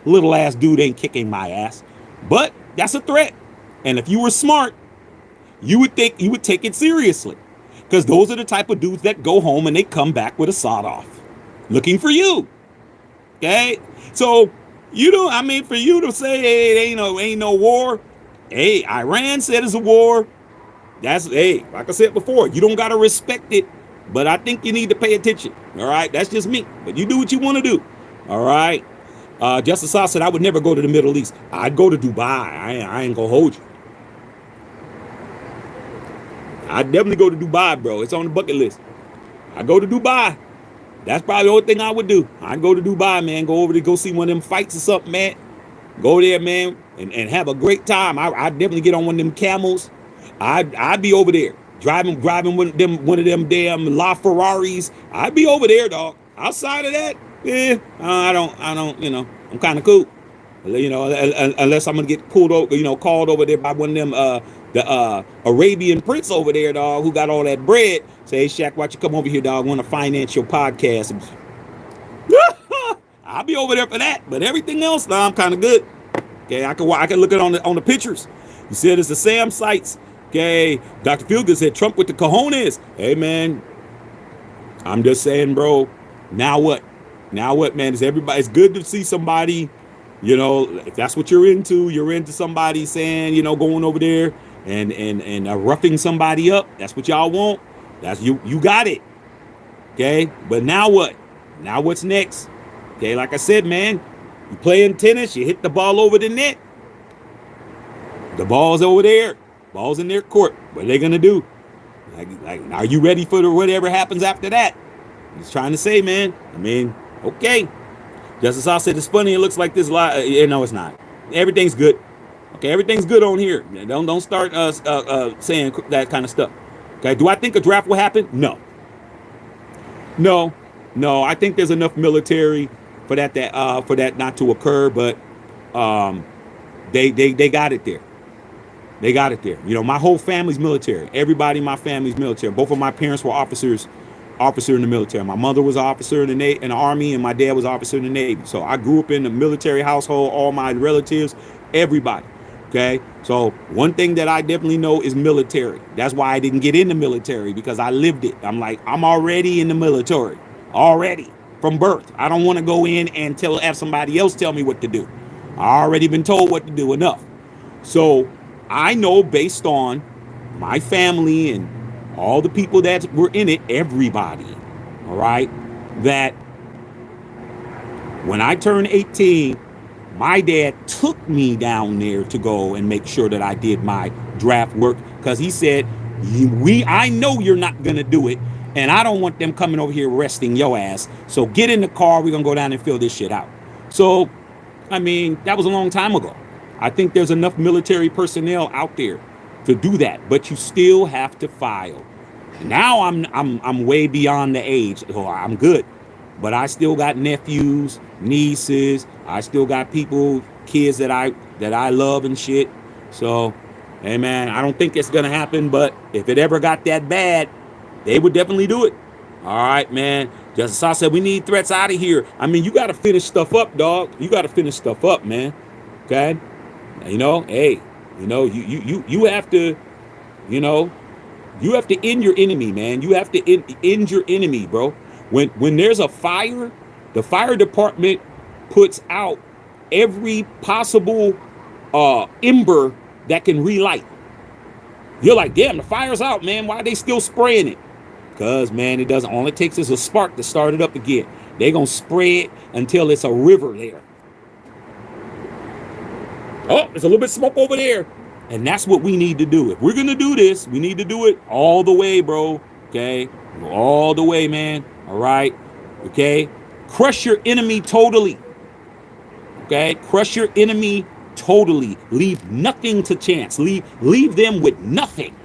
[SPEAKER 1] little ass dude ain't kicking my ass. But that's a threat. And if you were smart, you would take it seriously. Because those are the type of dudes that go home and they come back with a sawed off looking for you. Okay? So, for you to say, hey, ain't no war. Hey, Iran said it's a war. That's, hey, like I said before, you don't gotta respect it, but I think you need to pay attention. All right, that's just me. But you do what you want to do. All right. Justice Saw said I would never go to the Middle East. I'd go to Dubai. I ain't gonna hold you. I'd definitely go to Dubai, bro. It's on the bucket list. I go to Dubai. That's probably the only thing I would do. I'd go to Dubai, man. Go over to go see one of them fights or something, man. Go there, man, and have a great time. I'd definitely get on one of them camels. I'd be over there driving one of them damn La Ferraris. I'd be over there, dog. Outside of that, yeah, I don't, I'm kind of cool. Unless I'm gonna get pulled over, called over there by one of them the Arabian prince over there, dog, who got all that bread. Say, hey, Shaq, why don't you come over here, dog? Want to finance your podcast? I'll be over there for that, but everything else, nah, I'm kind of good. Okay, I can look at on the pictures. You said it's the Sam sites. Okay, Dr. Feelgood said Trump with the cojones. Hey, man, I'm just saying, bro. Now what? Now what, man? It's good to see somebody. If that's what you're into somebody saying, going over there and roughing somebody up. That's what y'all want. That's you got it. Okay, but now what? Now what's next? Okay, like I said, man, you playing tennis, you hit the ball over the net. The ball's over there. Ball's in their court. What are they gonna do? Like, are you ready for whatever happens after that? He's trying to say, man. I mean, okay. Justice House said it's funny. It looks like this lot. No, it's not. Everything's good. Okay, everything's good on here. Don't start saying that kind of stuff. Okay, do I think a draft will happen? No. I think there's enough military for that not to occur. But they got it there. They got it there. My whole family's military. Everybody in my family's military. Both of my parents were officer in the military. My mother was an officer in the Army, and my dad was an officer in the Navy. So I grew up in a military household. All my relatives, everybody. Okay. So one thing that I definitely know is military. That's why I didn't get in the military, because I lived it. I'm already in the military already from birth. I don't want to go in and have somebody else tell me what to do. I already been told what to do enough. So I know, based on my family and all the people that were in it, everybody, all right, that when I turned 18, my dad took me down there to go and make sure that I did my draft work, because he said, I know you're not going to do it, and I don't want them coming over here arresting your ass, so get in the car, we're going to go down and fill this shit out. So, I mean, that was a long time ago. I think there's enough military personnel out there to do that, but you still have to file. Now I'm way beyond the age. Oh, I'm good, but I still got nephews, nieces. I still got kids that I love and shit. So, hey man, I don't think it's gonna happen, but if it ever got that bad, they would definitely do it. All right, man. Justice I said we need threats out of here. I mean, you got to finish stuff up, dog. You got to finish stuff up, man. Okay. Hey, you have to, you have to end your enemy, man. You have to end your enemy, bro. When there's a fire, the fire department puts out every possible ember that can relight. You're like, damn, the fire's out, man. Why are they still spraying it? Because, man, it doesn't. All it takes is a spark to start it up again. They're going to spray it until it's a river there. Oh, there's a little bit of smoke over there. And that's what we need to do. If we're going to do this, we need to do it all the way, bro. Okay? All the way, man. All right? Okay? Crush your enemy totally. Okay? Crush your enemy totally. Leave nothing to chance. Leave them with nothing.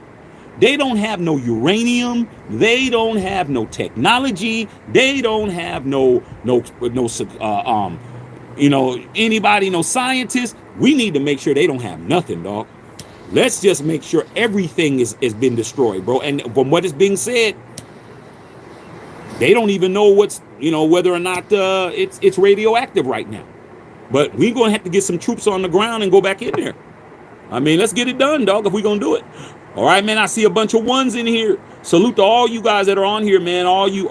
[SPEAKER 1] They don't have no uranium. They don't have no technology. They don't have no anybody, no scientists. We need to make sure they don't have nothing, dog. Let's just make sure everything is been destroyed, bro. And from what is being said, they don't even know whether or not it's radioactive right now. But we're gonna have to get some troops on the ground and go back in there. I mean, let's get it done, dog, if we're gonna do it. All right, man. I see a bunch of ones in here. Salute to all you guys that are on here, man. All you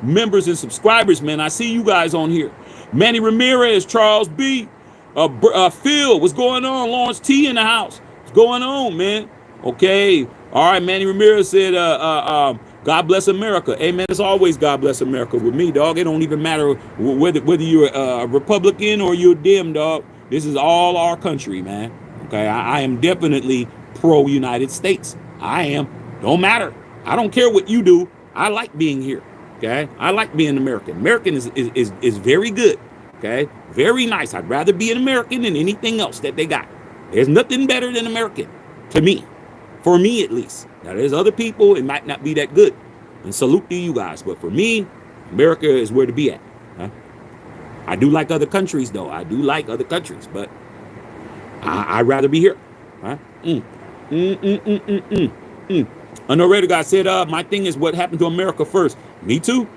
[SPEAKER 1] members and subscribers, man. I see you guys on here. Manny Ramirez, Charles B, Phil, what's going on? Lawrence T in the house. What's going on, man? Okay. All right, Manny Ramirez said, God bless America. Hey, man, it's always God bless America with me, dog. It don't even matter whether you're a Republican or you're a Dem, dog. This is all our country, man. Okay, I am definitely pro-United States. I am. Don't matter. I don't care what you do. I like being here. Okay, I like being American. American is very good. Okay, very nice. I'd rather be an American than anything else that they got. There's nothing better than American to me. For me, at least. Now, there's other people, it might not be that good. And salute to you guys. But for me, America is where to be at. Huh? I do like other countries, though. I do like other countries. But I'd rather be here. Huh? Another guy said, my thing is what happened to America first. Me too.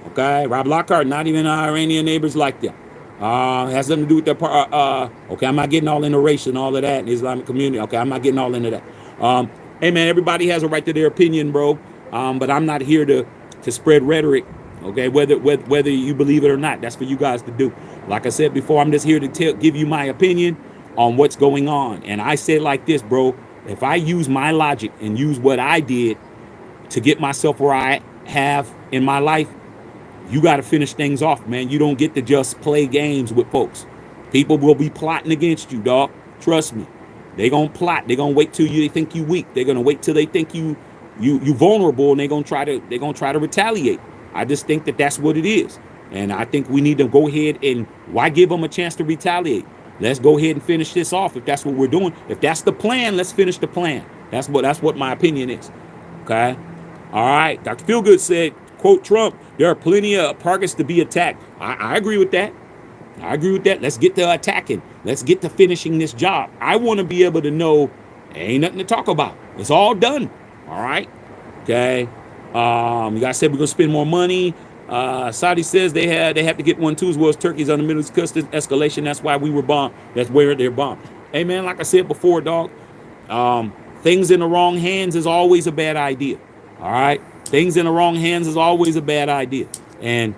[SPEAKER 1] Okay. Rob Lockhart, not even our Iranian neighbors like that. Has something to do with their okay, I'm not getting all into race and all of that in the Islamic community. Okay, I'm not getting all into that. Hey man, everybody has a right to their opinion, bro. But I'm not here to spread rhetoric. Okay, whether you believe it or not, that's for you guys to do. Like I said before, I'm just here to give you my opinion on what's going on. And I said like this, bro. If I use my logic and use what I did to get myself where I have in my life, you got to finish things off, man. You don't get to just play games with folks. People will be plotting against you, dog. Trust me. They gonna plot. They gonna wait till they think you weak. They're gonna wait till they think you vulnerable, and they're gonna try to retaliate. I just think that that's what it is, and I think we need to go ahead and why give them a chance to retaliate? Let's go ahead and finish this off. If that's what we're doing, if that's the plan, let's finish the plan. That's what my opinion is. Okay. All right. Dr. Feelgood said, quote Trump, there are plenty of targets to be attacked. I agree with that. I agree with that. Let's get to attacking. Let's get to finishing this job. I want to be able to know ain't nothing to talk about. It's all done. All right. Okay. You guys said we're gonna spend more money. Saudi says they have to get one too, as well as Turkey's on the Middle East escalation. That's why we were bombed. That's where they're bombed. Hey man, like I said before, dog. Things in the wrong hands is always a bad idea. All right. Things in the wrong hands is always a bad idea. And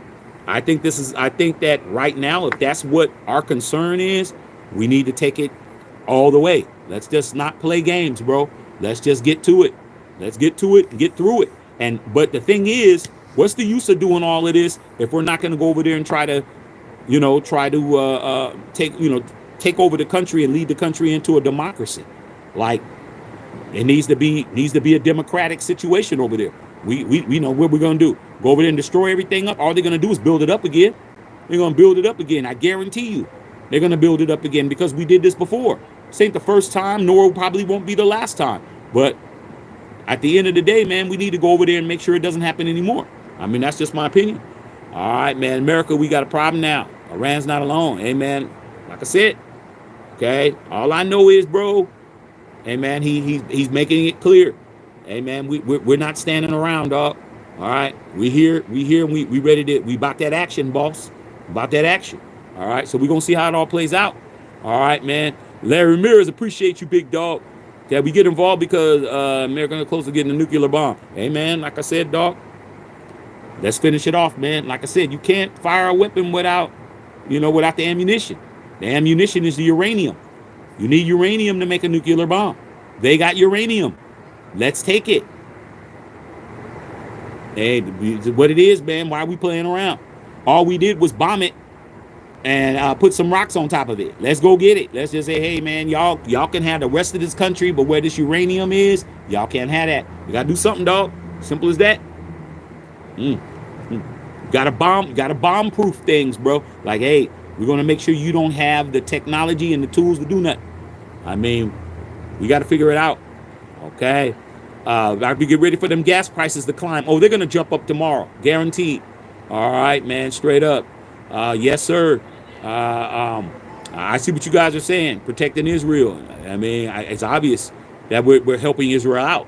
[SPEAKER 1] I think that right now, if that's what our concern is, we need to take it all the way. Let's just not play games, bro. Let's just get to it. Let's get to it and get through it. But the thing is, what's the use of doing all of this if we're not going to go over there and try to take over the country and lead the country into a democracy? Like, it needs to be a democratic situation over there. We know what we're going to do. Go over there and destroy everything up. All they're going to do is build it up again. They're going to build it up again. I guarantee you. They're going to build it up again because we did this before. This ain't the first time, nor probably won't be the last time. But at the end of the day, man, we need to go over there and make sure it doesn't happen anymore. I mean, that's just my opinion. All right, man. America, we got a problem now. Iran's not alone. Hey, man, like I said, okay, all I know is, bro, hey, man, he's making it clear. Hey, man, we're not standing around, dog. All right, we here, and we ready to, we about that action, boss. About that action. All right, so we're going to see how it all plays out. All right, man. Larry Ramirez, appreciate you, big dog. Okay, we get involved because America close to getting a nuclear bomb. Hey, man, like I said, dog, let's finish it off, man. Like I said, you can't fire a weapon without the ammunition. The ammunition is the uranium. You need uranium to make a nuclear bomb. They got uranium. Let's take it. Hey, what it is, man. Why are we playing around? All we did was bomb it and put some rocks on top of it. Let's go get it. Let's just say, hey, man, y'all can have the rest of this country, but where this uranium is, y'all can't have that. You gotta do something, dog. Simple as that. Gotta bomb-proof things, bro. Like, hey, we're gonna make sure you don't have the technology and the tools to do nothing. I mean, we gotta figure it out. Okay. We get ready for them gas prices to climb. Oh, they're gonna jump up tomorrow, guaranteed. All right, man, straight up. Yes, sir. I see what you guys are saying, protecting Israel. I mean, it's obvious that we're helping Israel out.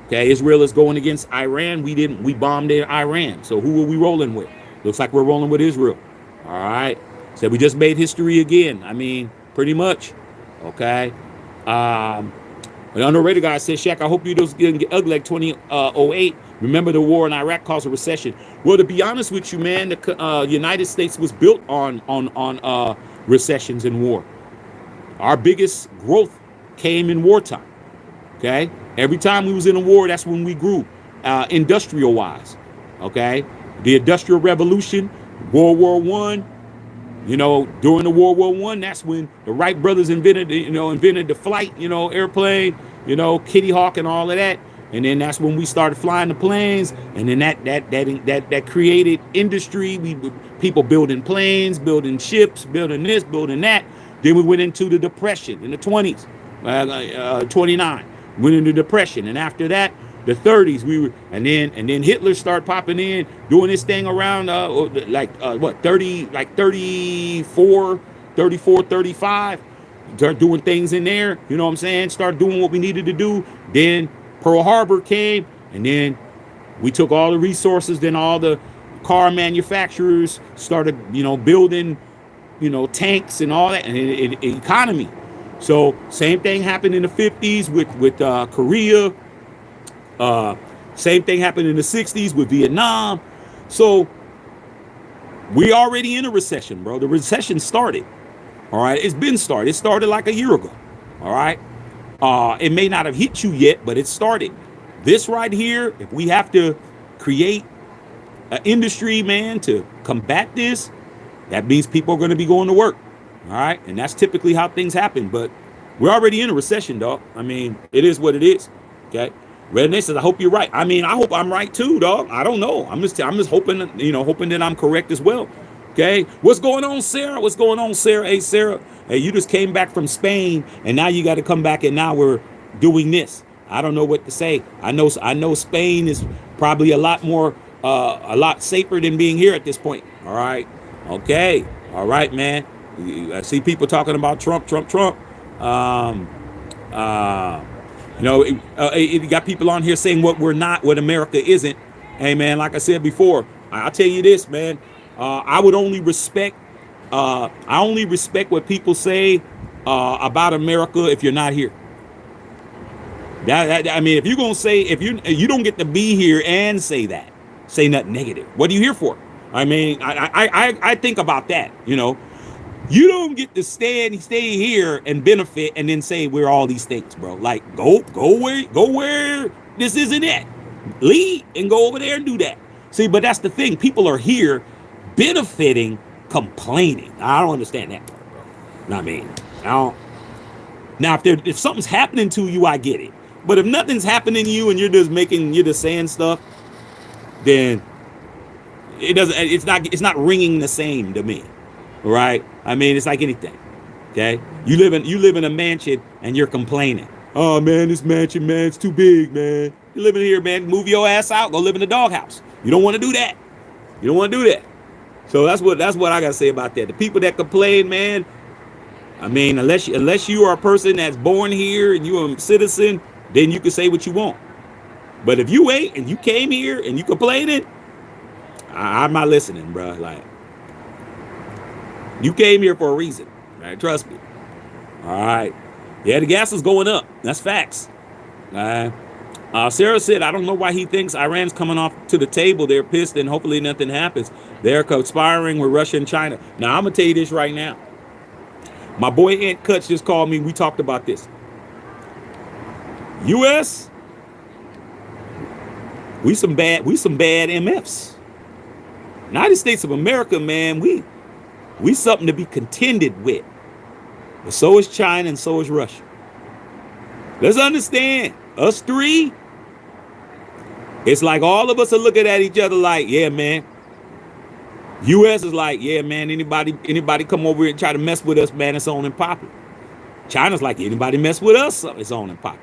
[SPEAKER 1] Okay, Israel is going against Iran. We bombed Iran. So who are we rolling with? Looks like we're rolling with Israel. All right. So we just made history again. I mean, pretty much. Okay. The underrated guy says, Shaq, I hope you don't get ugly like 2008. Remember the war in Iraq caused a recession. Well, to be honest with you, man, the United States was built on recessions and war. Our biggest growth came in wartime. Okay. Every time we was in a war, that's when we grew, industrial wise. Okay. The Industrial Revolution, World War One. You know, during the World War One, that's when the Wright brothers invented the flight, airplane, Kitty Hawk and all of that. And then that's when we started flying the planes. And then that created industry. People building planes, building ships, building this, building that. Then we went into the Depression in the 20s, 29. Went into Depression, and after that, the 30s, and then Hitler started popping in, doing this thing around 34, 35, start doing things in there, you know what I'm saying? Start doing what we needed to do. Then Pearl Harbor came, and then we took all the resources, then all the car manufacturers started, building, tanks and all that, and economy. So same thing happened in the 50s with Korea. Same thing happened in the 60s with Vietnam. So we already in a recession, bro. The recession started. All right. It's been started. It started like a year ago. All right. It may not have hit you yet, but it started. This right here, if we have to create an industry, man, to combat this, that means people are going to be going to work. All right. And that's typically how things happen. But we're already in a recession, dog. I mean, it is what it is. Okay. Readiness says, I hope you're right. I mean, I hope I'm right too, dog. I don't know. I'm just hoping, hoping that I'm correct as well. Okay. What's going on, Sarah? What's going on, Sarah? Hey, Sarah. Hey, you just came back from Spain, and now you got to come back, and now we're doing this. I don't know what to say. I know Spain is probably a lot safer than being here at this point. All right. Okay. All right, man. I see people talking about Trump. You got people on here saying what we're not, what America isn't. Hey, man, like I said before, I'll tell you this, man. I only respect what people say about America if you're not here. I mean, if you're gonna say, if you don't get to be here and say nothing negative. What are you here for? I mean, I think about that. You don't get to stay here and benefit and then say we're all these things, bro. Like go where this isn't it. Lead and go over there and do that. See, but that's the thing. People are here benefiting, complaining. I don't understand that part, bro. Not me. I don't. Now, if something's happening to you, I get it. But if nothing's happening to you and you're just saying stuff, then it's not ringing the same to me. Right? I mean, it's like anything. Okay? You live in a mansion and you're complaining. Oh man, this mansion, man, it's too big, man. You're living here, man. Move your ass out. Go live in the doghouse. You don't want to do that. You don't want to do that. So that's what I gotta say about that. The people that complain, man. I mean, unless you are a person that's born here and you're a citizen, then you can say what you want. But if you ain't and you came here and you complaining, I'm not listening, bro. Like. You came here for a reason, right? Trust me. All right. Yeah, the gas is going up. That's facts. Sarah said, I don't know why he thinks Iran's coming off to the table. They're pissed and hopefully nothing happens. They're conspiring with Russia and China. Now, I'm going to tell you this right now. My boy Ant Cuts just called me. We talked about this. U.S., we some bad MFs. United States of America, man, we something to be contended with. But so is China and so is Russia. Let's understand, us three, it's like all of us are looking at each other like, yeah, man. U.S. is like, yeah, man, anybody come over here and try to mess with us, man, it's on and popping. China's like, anybody mess with us, it's on and popping.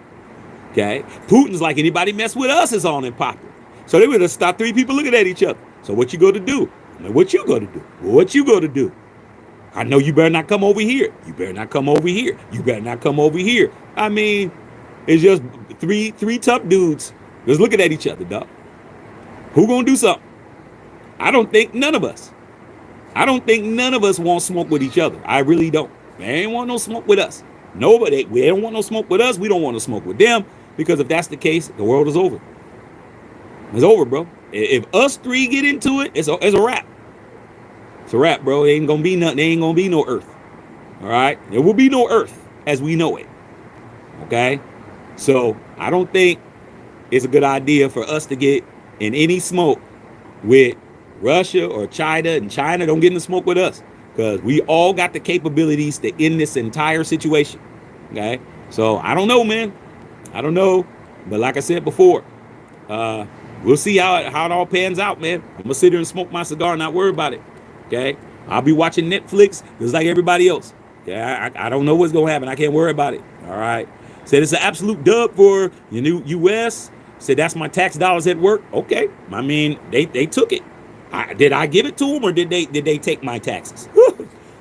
[SPEAKER 1] Okay? Putin's like, anybody mess with us, it's on and popping. So they would have stopped three people looking at each other. So what you go to do? What you go to do? What you go to do? I know you better not come over here. You better not come over here. You better not come over here. I mean, it's just three tough dudes just looking at each other, dog. Who gonna do something? I don't think none of us want smoke with each other. I really don't. They ain't want no smoke with us. Nobody. They don't want no smoke with us. We don't want to smoke with them, because if that's the case, the world is over. It's over, bro. If us three get into it, it's a wrap. It's a wrap, bro. There ain't gonna be nothing. There ain't gonna be no earth. All right? There will be no earth as we know it. Okay? So I don't think it's a good idea for us to get in any smoke with Russia or China, and China don't get in the smoke with us, because we all got the capabilities to end this entire situation. Okay, so I don't know, man. I don't know, but like I said before, uh, we'll see how it all pans out, man. I'm gonna sit here and smoke my cigar and not worry about it. Okay, I'll be watching Netflix just like everybody else. Okay, I don't know what's gonna happen. I can't worry about it. All right. Said it's an absolute dub for the new U.S. Said that's my tax dollars at work. Okay, I mean they took it. Did I give it to them, or did they take my taxes?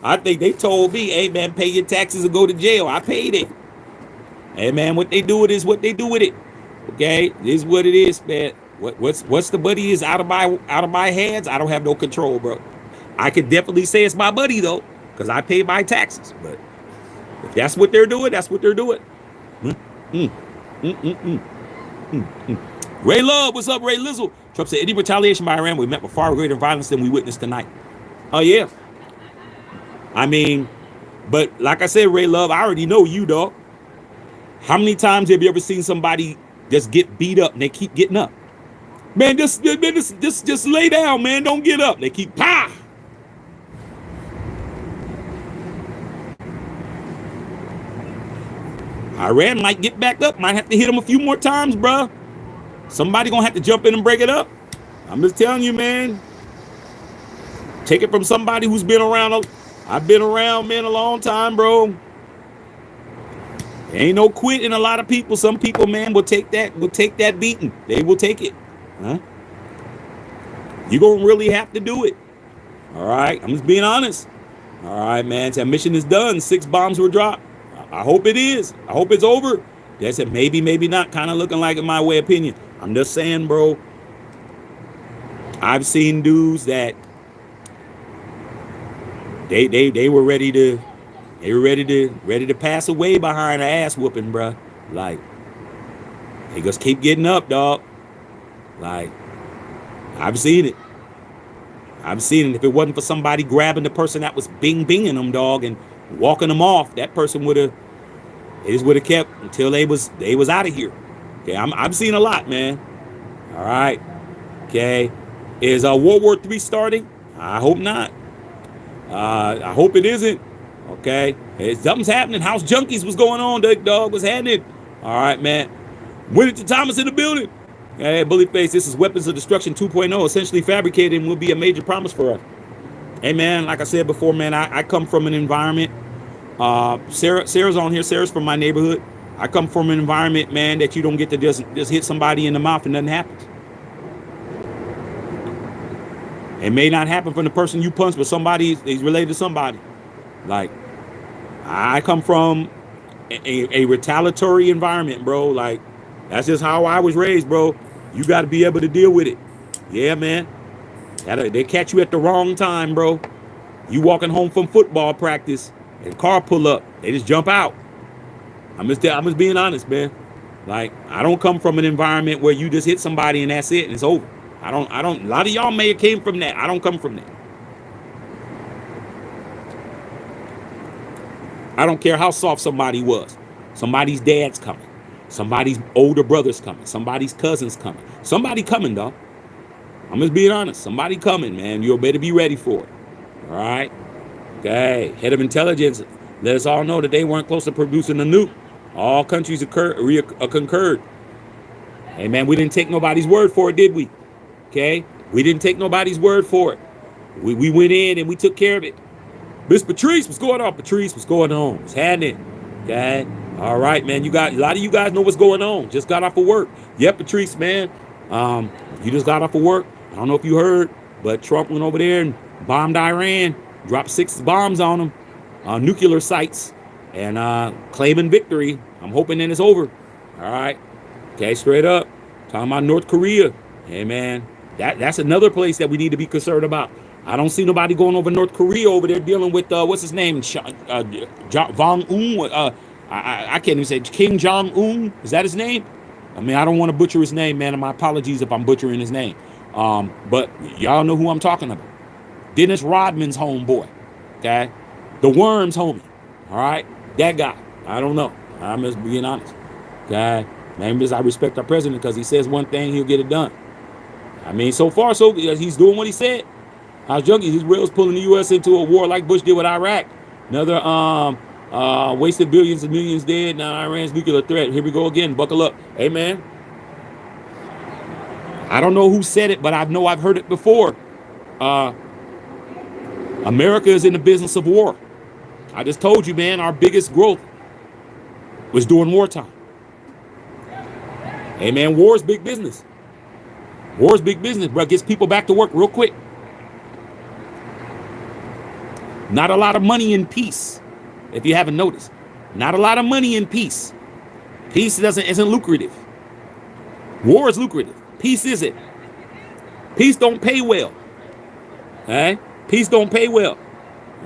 [SPEAKER 1] I think they told me, hey man, pay your taxes or go to jail. I paid it. Hey man, what they do with it is what they do with it. Okay, this is what it is, man. What's the buddy is out of my hands. I don't have no control, bro. I could definitely say it's my buddy though, because I pay my taxes. But if that's what they're doing, that's what they're doing. Mm, mm, mm, mm, mm, mm. Ray Love, what's up, Ray Lizzle? Trump said any retaliation by Iran we met with far greater violence than we witnessed tonight. Oh yeah. I mean, but like I said, Ray Love, I already know you, dog. How many times have you ever seen somebody just get beat up and they keep getting up? Man, just lay down, man. Don't get up. They keep pa. Iran might get back up. Might have to hit them a few more times, bro. Somebody gonna have to jump in and break it up. I'm just telling you, man. Take it from somebody who's been around. I've been around, man, a long time, bro. Ain't no quitting a lot of people. Some people, man, will take that beating. They will take it. Huh? You're gonna really have to do it. All right. I'm just being honest. All right, man. That mission is done. 6 bombs were dropped. I hope it is. I hope it's over. They said maybe, maybe not. Kind of looking like, in my way opinion. I'm just saying, bro. I've seen dudes that they were ready to pass away behind an ass whooping, bro. Like, they just keep getting up, dog. Like, I've seen it. If it wasn't for somebody grabbing the person that was binging them, dog, and walking them off, that person would have kept until they was out of here. Okay, I'm seeing a lot, man. All right. Okay. Is World War III starting? I hope not. I hope it isn't. Okay. Hey, something's happening. House Junkies, what's going on, dog? What's happening? All right, man. Winnington Thomas in the building. Hey, Bully Face, this is Weapons of Destruction 2.0, essentially fabricated, and will be a major promise for us. Hey, man, like I said before, man, I come from an environment. Sarah's on here. Sarah's from my neighborhood. I come from an environment, man, that you don't get to just hit somebody in the mouth and nothing happens. It may not happen from the person you punch, but somebody is related to somebody. Like, I come from a retaliatory environment, bro. Like, that's just how I was raised, bro. You got to be able to deal with it. Yeah, man. They catch you at the wrong time, bro. You walking home from football practice and car pull up, they just jump out. I'm just being honest, man. Like, I don't come from an environment where you just hit somebody and that's it and it's over. I don't. A lot of y'all may have came from that. I don't come from that. I don't care how soft somebody was. Somebody's dad's coming. Somebody's older brother's coming. Somebody's cousin's coming. Somebody coming, dog. I'm just being honest. Somebody coming, man. You better be ready for it. All right? Okay. Head of intelligence let us all know that they weren't close to producing a nuke. All countries concurred. Hey, man, we didn't take nobody's word for it, did we? Okay? We didn't take nobody's word for it. We went in and we took care of it. Miss Patrice, what's going on? Patrice, what's going on? What's happening? Okay? All right, man. A lot of you guys know what's going on. Just got off of work. Yep, Patrice, man. You just got off of work. I don't know if you heard, but Trump went over there and bombed Iran, dropped 6 bombs on them, nuclear sites, and claiming victory. I'm hoping then it's over. All right. Okay, straight up. Talking about North Korea. Hey, man, that's another place that we need to be concerned about. I don't see nobody going over North Korea over there dealing with, what's his name? Jong-un. I can't even say Kim Jong-un. Is that his name? I mean, I don't want to butcher his name, man. And my apologies if I'm butchering his name. But y'all know who I'm talking about. Dennis Rodman's homeboy. Okay? The Worms homie. All right? That guy. I don't know. I'm just being honest. Okay, maybe I respect our president because he says one thing, he'll get it done. I mean, so far, so he's doing what he said. How's junkies? Israel's pulling the U.S. into a war like Bush did with Iraq. Another wasted billions and millions dead. Now Iran's nuclear threat. Here we go again. Buckle up. Hey, man. I don't know who said it, but I know I've heard it before. America is in the business of war. I just told you, man, our biggest growth was during wartime. Hey, man, war is big business. War is big business, bro. Gets people back to work real quick. Not a lot of money in peace, if you haven't noticed. Not a lot of money in peace. Peace isn't lucrative. War is lucrative. Peace isn't. Peace don't pay well. Okay? Peace don't pay well.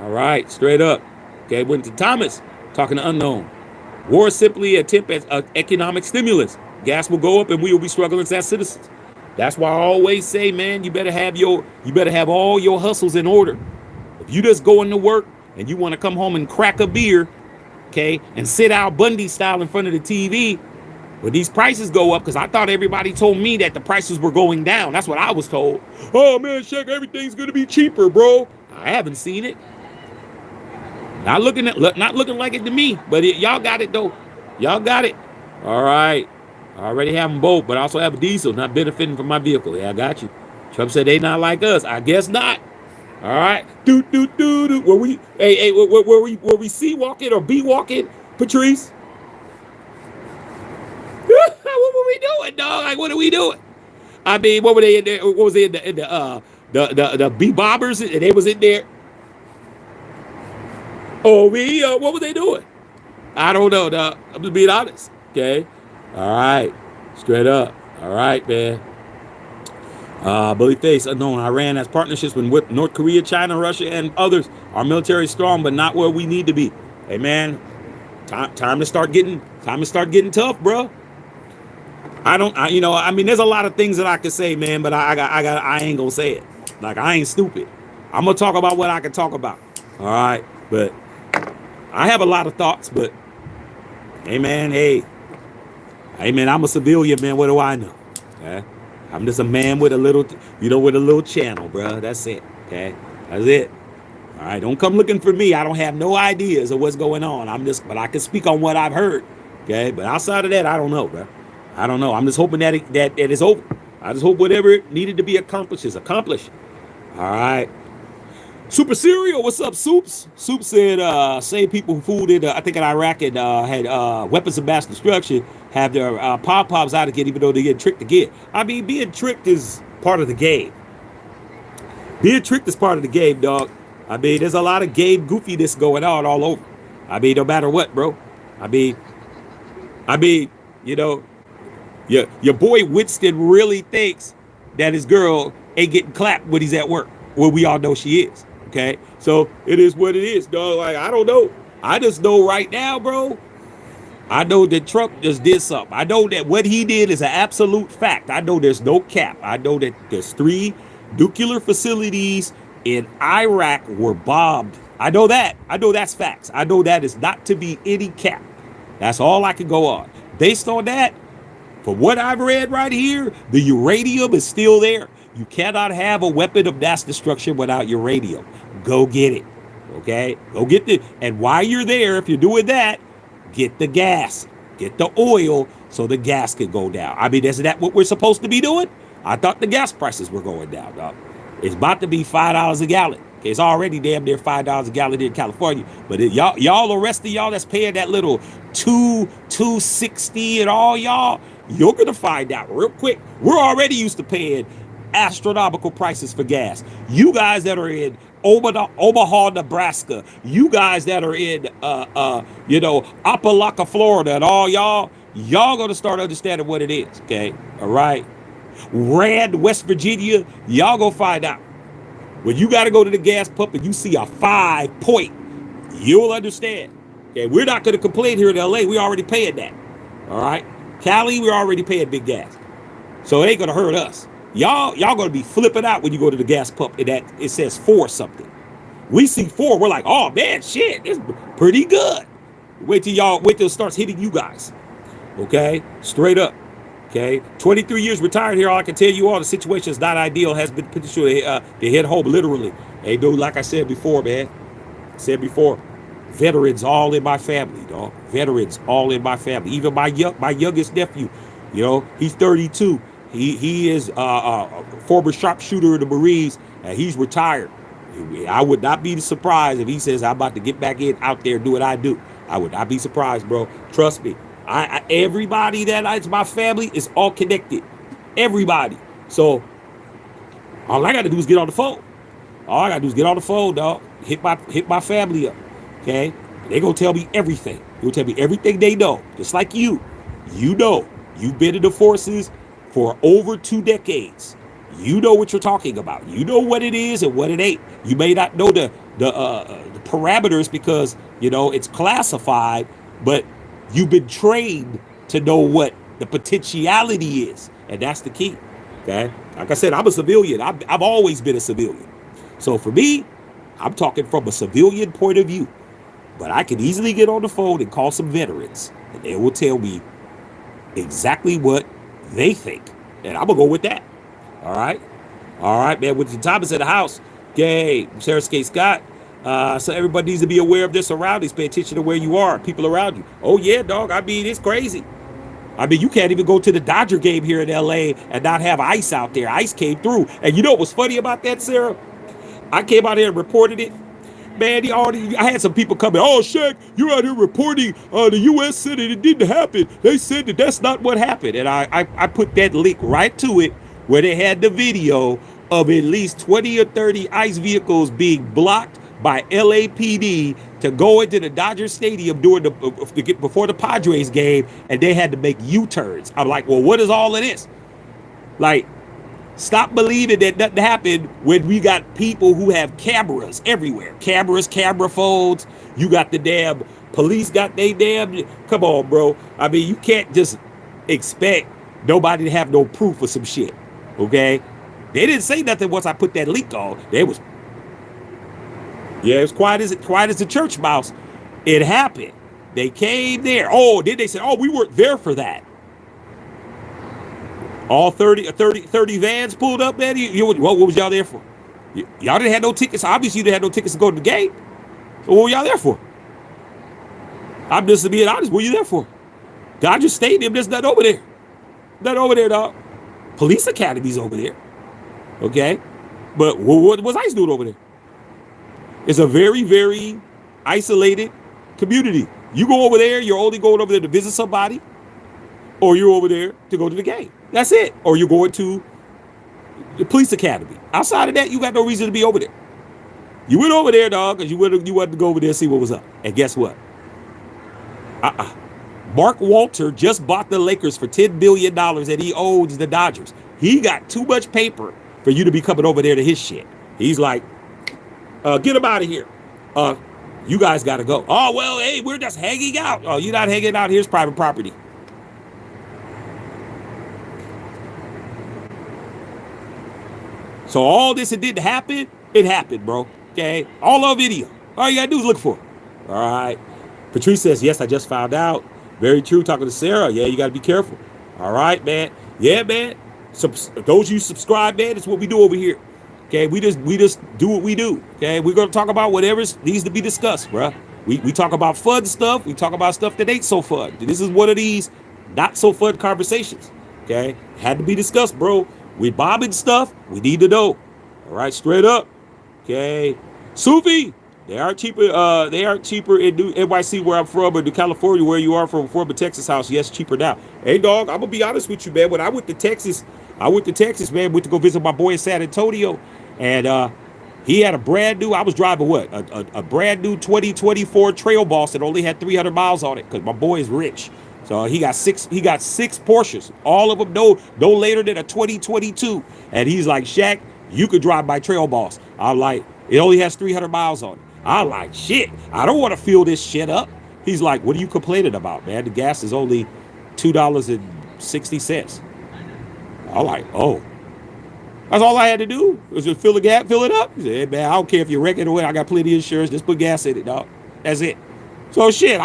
[SPEAKER 1] All right, straight up. Okay, went to Thomas, talking to unknown. War is simply an attempt at economic stimulus. Gas will go up and we will be struggling as citizens. That's why I always say, man, you better have all your hustles in order. If you just go into work and you want to come home and crack a beer, okay, and sit out Bundy style in front of the TV, when these prices go up, because I thought everybody told me that the prices were going down. That's what I was told. Oh, man, Shaq, everything's going to be cheaper, bro. I haven't seen it. Not looking like it to me, but y'all got it, though. Y'all got it. All right. I already have them both, but I also have a diesel, not benefiting from my vehicle. Yeah, I got you. Trump said they not like us. I guess not. All right. Were we C walking or B walking, Patrice? What were we doing, dog? Like, what are we doing? I mean, what were they in there? What was they in the B bobbers? And they was in there. Oh, what were they doing? I don't know, dog. I'm just being honest. Okay. All right. Straight up. All right, man. Bully face unknown. Iran has partnerships with North Korea, China, Russia, and others. Our military is strong, but not where we need to be. Hey, man, time to start getting tough, bro. I mean, there's a lot of things that I could say, man, but I ain't gonna say it. Like, I ain't stupid. I'm gonna talk about what I can talk about. All right, but I have a lot of thoughts, but hey, man, I'm a civilian, man. What do I know? Okay? I'm just a man with a little channel, bro. That's it. Okay, that's it. All right, don't come looking for me. I don't have no ideas of what's going on. But I can speak on what I've heard. Okay, but outside of that, I don't know, bro. I don't know. I'm just hoping that it is over. I just hope whatever needed to be accomplished is accomplished. All right. Super Cereal, what's up, Soups? Soups said, same people who fooled in, I think in Iraq and had weapons of mass destruction have their pom-poms out again, even though they get tricked again. I mean, being tricked is part of the game. Being tricked is part of the game, dog. I mean, there's a lot of game goofiness going on all over. I mean, no matter what, bro. I mean, you know, your boy Winston really thinks that his girl ain't getting clapped when he's at work. Well, we all know she is. Okay, so it is what it is, dog. Like, I don't know. I just know right now, bro. I know that Trump just did something. I know that what he did is an absolute fact. I know there's no cap. I know that there's 3 nuclear facilities in Iraq were bombed. I know that. I know that's facts. I know that is not to be any cap. That's all I can go on. Based on that, for what I've read right here, the uranium is still there. You cannot have a weapon of mass destruction without uranium. Go get it. Okay? Go get it. And while you're there, if you're doing that, get the gas. Get the oil so the gas can go down. I mean, isn't that what we're supposed to be doing? I thought the gas prices were going down, dog. It's about to be $5 a gallon. Okay, it's already damn near $5 a gallon in California. But y'all, the rest of y'all that's paying that little $2.60 and all y'all, you're going to find out real quick. We're already used to paying astronomical prices for gas. You guys that are in Omaha, Nebraska, you guys that are in Apalaka, Florida, and all y'all gonna start understanding what it is. Okay, all right. Rand, West Virginia, y'all gonna find out. When you got to go to the gas pump and you see a 5 point, you'll understand. Okay, we're not gonna complain here in LA. We already paying that. All right, Cali, we're already paying big gas, so it ain't gonna hurt us. Y'all gonna be flipping out when you go to the gas pump and that it says 4 something. We see 4, we're like, oh man, shit, it's pretty good. Wait till it starts hitting you guys. Okay, straight up. Okay, 23 years retired here. All I can tell you, all the situation is not ideal. Has been put to hit home literally. Hey, dude, like I said before, man. Said before, veterans all in my family, dog. Veterans all in my family. Even my youngest nephew, he's 32. He is a former sharpshooter in the Marines, and he's retired. I would not be surprised if he says I'm about to get back out there and do what I do. I would not be surprised, bro. Trust me. Everybody that is my family is all connected. Everybody. So all I got to do is get on the phone. All I gotta do is get on the phone, dog. Hit my family up. Okay? They gonna tell me everything. They gonna tell me everything they know. Just like you. You know. You've been in the forces for over 2 decades. You know what you're talking about. You know what it is and what it ain't. You may not know the parameters because it's classified, but you've been trained to know what the potentiality is, and that's the key. Okay? Like I said, I'm a civilian. I've always been a civilian. So for me, I'm talking from a civilian point of view. But I can easily get on the phone and call some veterans, and they will tell me exactly what they think. And I'm going to go with that. All right? All right, man. With the Thomas in the house, yay, Sarah K. Scott. So everybody needs to be aware of their surroundings. Pay attention to where you are, people around you. Oh, yeah, dog. I mean, it's crazy. I mean, you can't even go to the Dodger game here in L.A. and not have ice out there. Ice came through. And you know what was funny about that, Sarah? I came out here and reported it. Man, I had some people coming, oh, Shaq, you're out here reporting the U.S. said it didn't happen. They said that's not what happened. And I put that link right to it where they had the video of at least 20 or 30 ICE vehicles being blocked by LAPD to go into the Dodger Stadium before the Padres game, and they had to make U-turns. I'm like, well, what is all of this? Like, stop believing that nothing happened when we got people who have cameras everywhere. Cameras, camera phones. You got the damn police got they damn. Come on, bro. I mean, you can't just expect nobody to have no proof of some shit. Okay? They didn't say nothing once I put that link on. It was quiet as the church mouse. It happened. They came there. Oh, then they said, oh, we weren't there for that. All 30 vans pulled up, man. What was y'all there for? Y'all didn't have no tickets. Obviously, you didn't have no tickets to go to the game. So what were y'all there for? I'm just being honest. What were you there for? Dodger Stadium, there's nothing over there. Nothing over there, dog. Police Academy's over there. Okay? But what was ICE doing over there? It's a very, very isolated community. You go over there, you're only going over there to visit somebody, or you're over there to go to the game. That's it. Or you're going to the police academy. Outside of that, you got no reason to be over there. You went over there, dog, because you wanted to go over there and see what was up. And guess what? Mark Walter just bought the Lakers for $10 billion and he owns the Dodgers. He got too much paper for you to be coming over there to his shit. He's like, get him out of here. You guys got to go. Oh, well, hey, we're just hanging out. Oh, you're not hanging out. Here's private property. So all this, it didn't happen. It happened, bro. Okay? All on video. All you got to do is look for it. All right. Patrice says, yes, I just found out. Very true. Talking to Sarah. Yeah, you got to be careful. All right, man. Yeah, man. Those you subscribe, man, it's what we do over here. Okay? We just do what we do. Okay? We're going to talk about whatever needs to be discussed, bro. We talk about fun stuff. We talk about stuff that ain't so fun. This is one of these not so fun conversations. Okay? Had to be discussed, bro. We bombing stuff. We need to know. All right, straight up. Okay. Sufi, they aren't cheaper. They aren't cheaper in NYC where I'm from, or New California where you are from, former Texas house. Yes, cheaper now. Hey, dog, I'm gonna be honest with you, man. When I went to Texas, man. Went to go visit my boy in San Antonio, and he had a brand new. I was driving a brand new 2024 Trail Boss that only had 300 miles on it because my boy is rich. So he got six Porsches, all of them no later than a 2022. And he's like, Shaq, you could drive my Trail Boss. I'm like, it only has 300 miles on it. I'm like, shit, I don't want to fill this shit up. He's like, what are you complaining about, man? The gas is only $2.60. I'm like, oh. That's all I had to do was just fill it up. He said, hey, man, I don't care if you're wrecking away. I got plenty of insurance. Just put gas in it, dog. That's it. So shit,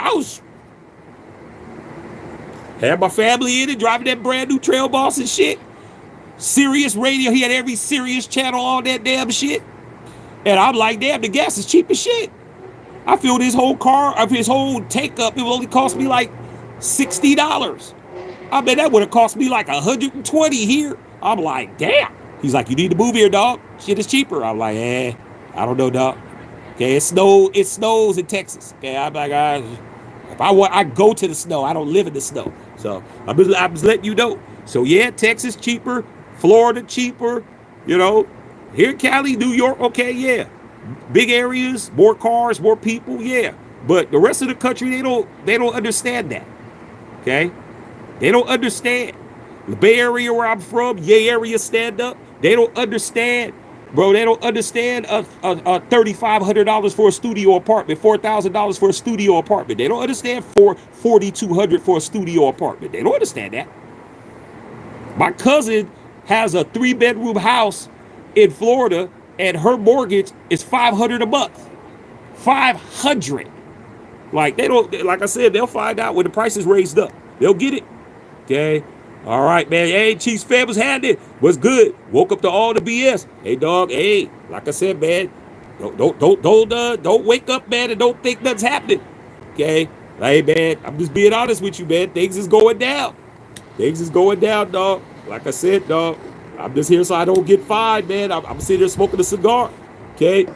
[SPEAKER 1] Had my family in it, driving that brand new Trail Boss and shit. Sirius radio, he had every Sirius channel, all that damn shit. And I'm like, damn, the gas is cheap as shit. I filled his whole car, of his whole take up, it only cost me like $60. I bet that would have cost me like 120 here. I'm like, damn. He's like, you need to move here, dog. Shit is cheaper. I'm like, I don't know, dog. Okay, it snows in Texas. Okay, I'm like, if I want, I go to the snow. I don't live in the snow. So I'm just letting you know. So yeah, Texas cheaper, Florida cheaper. You know, here in Cali, New York, okay, yeah, big areas, more cars, more people, yeah. But the rest of the country, they don't understand that. Okay, they don't understand. The Bay Area where I'm from, Yay area stand up. They don't understand, bro. They don't understand a $3,500 for a studio apartment, $4,000 for a studio apartment. They don't understand $4,200 for a studio apartment. They don't understand that. My cousin has a 3-bedroom house in Florida, and her mortgage is $500 a month. $500. Like they don't. Like I said, they'll find out when the price is raised up. They'll get it. Okay. All right, man. Hey, Chiefs fan was handed. What's good? Woke up to all the BS. Hey, dog. Hey, like I said, man. Don't wake up, man, and don't think nothing's happening. Okay. Hey, man. I'm just being honest with you, man. Things is going down. Things is going down, dog. Like I said, dog. I'm just here so I don't get fined, man. I'm sitting there smoking a cigar. Okay.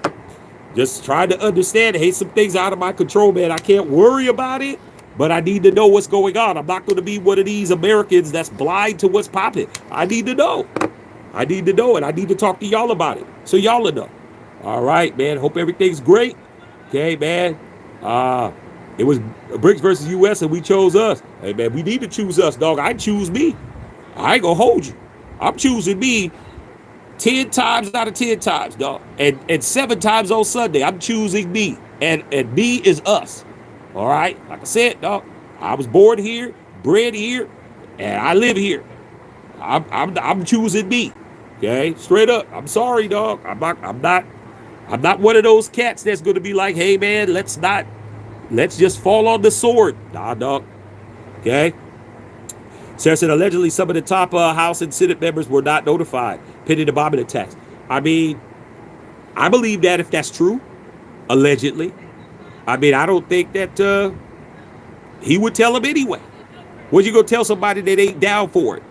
[SPEAKER 1] Just trying to understand. Hey, some things out of my control, man. I can't worry about it. But I need to know what's going on. I'm not going to be one of these Americans that's blind to what's popping. I need to know. I need to know it. I need to talk to y'all about it. So y'all will know. All right, man. Hope everything's great. Okay, man. It was BRICS versus US and we chose us. Hey, man, we need to choose us, dog. I choose me. I ain't going to hold you. I'm choosing me 10 times out of 10 times, dog. And 7 times on Sunday, I'm choosing me. And me is us. All right, like I said, dog, I was born here, bred here, and I live here. I'm choosing me. Okay, straight up. I'm sorry, dog. I'm not one of those cats that's gonna be like, hey man, let's just fall on the sword. Nah, dog. Okay. Sarah said allegedly some of the top House and Senate members were not notified pending the bombing attacks. I mean, I believe that if that's true, allegedly. I mean, I don't think that he would tell them anyway. What you gonna tell somebody that ain't down for it?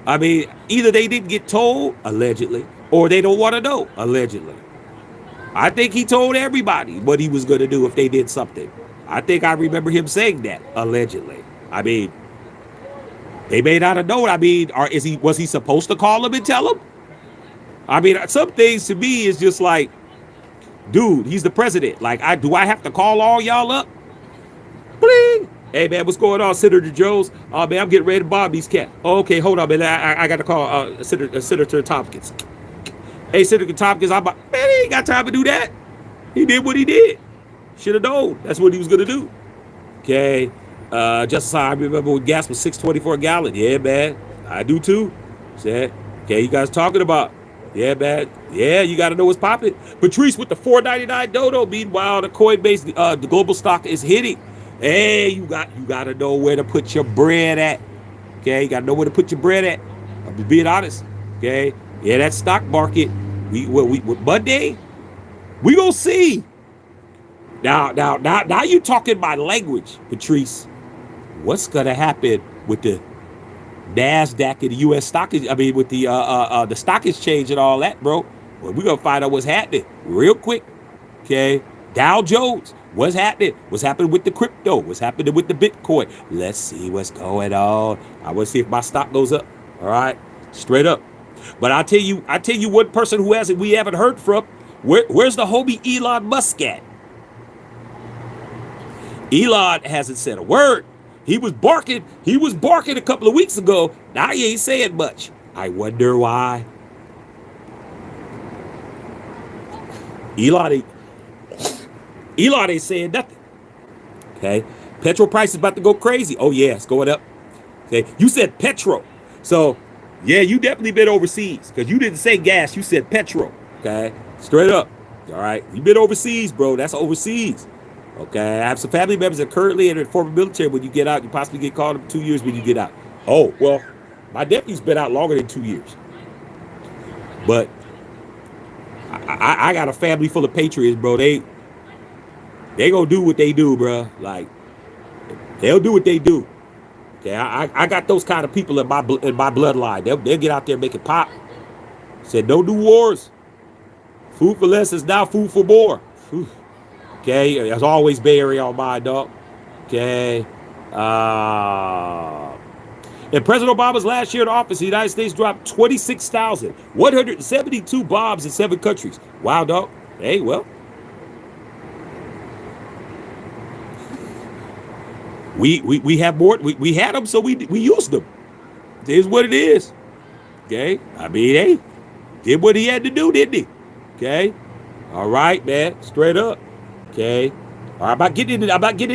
[SPEAKER 1] I mean, either they didn't get told, allegedly, or they don't want to know, allegedly. I think he told everybody what he was gonna do if they did something. I think I remember him saying that, allegedly. I mean, they may not have known. I mean, was he supposed to call them and tell them? I mean, some things to me is just like, dude, he's the president. Like, do I have to call all y'all up? Bling. Hey, man, what's going on, Senator Jones? Oh, man, I'm getting ready to bomb these cats. Oh, okay, hold on, man. I got to call Senator Tompkins. Hey, Senator Tompkins, man, he ain't got time to do that. He did what he did. Should have known. That's what he was going to do. Okay. Just I remember when gas was $6.24 a gallon. Yeah, man. I do too. Said, okay, you guys talking about? Yeah, man. Yeah, you got to know what's popping. Patrice with the $4.99 dodo. Meanwhile, the Coinbase, the global stock is hitting. Hey, you got to know where to put your bread at. Okay, you got to know where to put your bread at. I'm just being honest. Okay, yeah, that stock market. We Monday, we gonna see. Now you talking my language, Patrice. What's gonna happen with the NASDAQ and the U.S. stock? I mean, with the stock exchange and all that, bro. Well, we're gonna find out what's happening real quick. Okay, Dow Jones. What's happening? What's happening with the crypto? What's happening with the Bitcoin? Let's see what's going on. I want to see if my stock goes up. All right, straight up. But I tell you one person who we haven't heard from. Where's the homie Elon Musk at? Elon hasn't said a word. He was barking a couple of weeks ago. Now he ain't saying much. I wonder why. Elon ain't saying nothing. Okay. Petrol price is about to go crazy. Oh yeah, it's going up. Okay. You said petrol. So yeah, you definitely been overseas. Because you didn't say gas, you said petrol. Okay. Straight up. All right. You been overseas, bro. That's overseas. Okay, I have some family members that currently in the former military. When you get out, you possibly get called up 2 years when you get out. Oh, well, my nephew's been out longer than 2 years. But I got a family full of patriots, bro. They gonna do what they do, bro. Like, they'll do what they do. Okay, I got those kind of people in my bloodline. They'll get out there and make it pop. Said don't do wars. Food for less is now food for more. Whew. Okay, as always, Bay Area on my dog. Okay. In President Obama's last year in office, the United States dropped 26,172 bombs in 7 countries. Wow, dog. Hey, well, we have more. We had them, so we used them. It is what it is. Okay. I mean, hey, did what he had to do, didn't he? Okay. All right, man. Straight up. Okay. All right, I'm not getting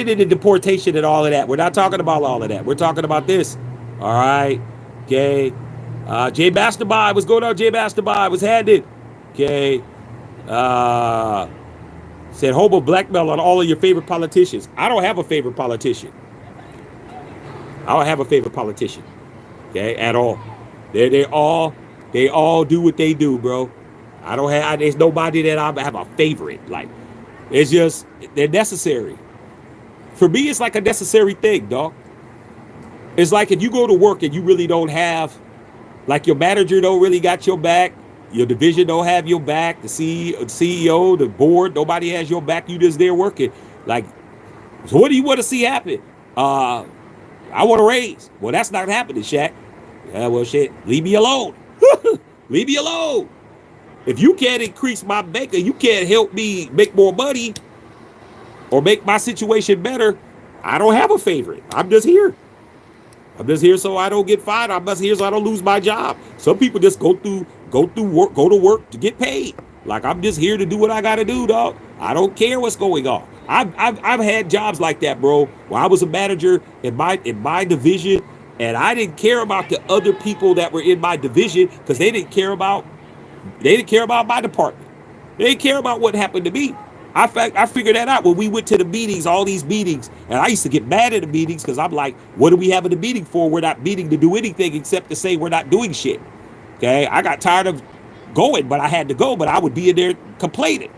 [SPEAKER 1] into deportation and all of that. We're not talking about all of that. We're talking about this. All right. Okay. Jay Mastermind. What's going on, Jay Mastermind? What's happening? Okay. Said homo blackmail on all of your favorite politicians. I don't have a favorite politician. I don't have a favorite politician. Okay, at all. They all do what they do, bro. I don't have. There's nobody that I have a favorite. Like, it's just they're necessary. For me, it's like a necessary thing, dog. It's like if you go to work and you really don't have, like, your manager don't really got your back, your division don't have your back, the CEO, the board, nobody has your back. You just there working. Like, so what do you want to see happen? I want a raise. Well, that's not happening, Shaq. Yeah, well, shit, leave me alone. Leave me alone. If you can't increase my banker, you can't help me make more money or make my situation better. I don't have a favorite. I'm just here. I'm just here so I don't get fired. I'm just here so I don't lose my job. Some people just go to work to get paid. Like, I'm just here to do what I got to do, dog. I don't care what's going on. I've had jobs like that, bro. Where I was a manager in my division, and I didn't care about the other people that were in my division because they didn't care about my department. They didn't care about what happened to me. I figured that out when we went to the meetings, all these meetings, and I used to get mad at the meetings because I'm like, what are we having a meeting for? We're not meeting to do anything except to say we're not doing shit. Okay, I got tired of going, but I had to go. But I would be in there complaining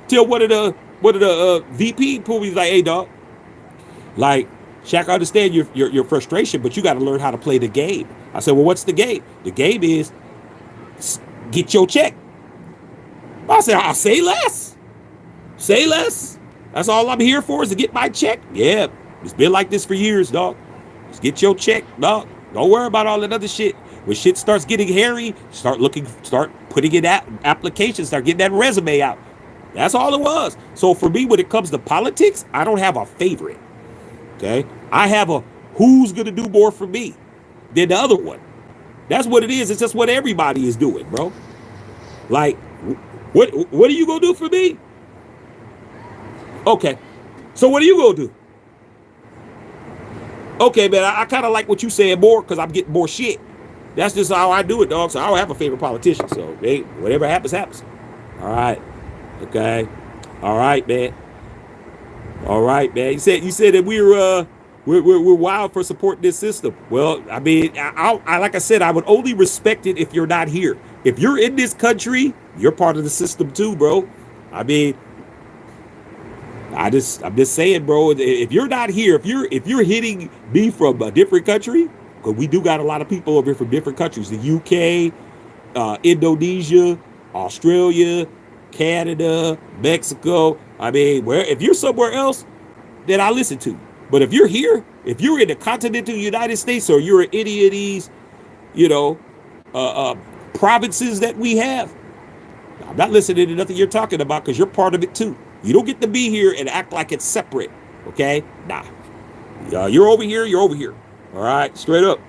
[SPEAKER 1] till one of the VP pulled me like, hey, dog, like, Shaq, I understand your frustration, but you got to learn how to play the game. I said, well, what's the game? The game is get your check. I said, I'll say less. Say less. That's all I'm here for, is to get my check. Yeah, it's been like this for years, dog. Just get your check, dog. Don't worry about all that other shit. When shit starts getting hairy, start putting in that application, start getting that resume out. That's all it was. So for me, when it comes to politics, I don't have a favorite. Okay? I have a who's gonna do more for me than the other one. That's what it is. It's just what everybody is doing, bro. Like, what are you gonna do for me? Okay. So what are you gonna do? Okay, man, I kind of like what you said more because I'm getting more shit. That's just how I do it, dog. So I don't have a favorite politician. So, hey, whatever happens, happens. All right. Okay. All right, man. All right, man. You said that we're wild for supporting this system. Well, I mean, I like I said, I would only respect it if you're not here. If you're in this country, you're part of the system too, bro. I mean, I'm just saying, bro. If you're not here, if you're hitting me from a different country, because we do got a lot of people over here from different countries, the UK, Indonesia, Australia, Canada, Mexico. I mean, if you're somewhere else, then I listen to you. But if you're here, if you're in the continental United States, or you're in any of these, provinces that we have, I'm not listening to nothing you're talking about because you're part of it too. You don't get to be here and act like it's separate. Okay? Nah. You're over here. You're over here. All right? Straight up.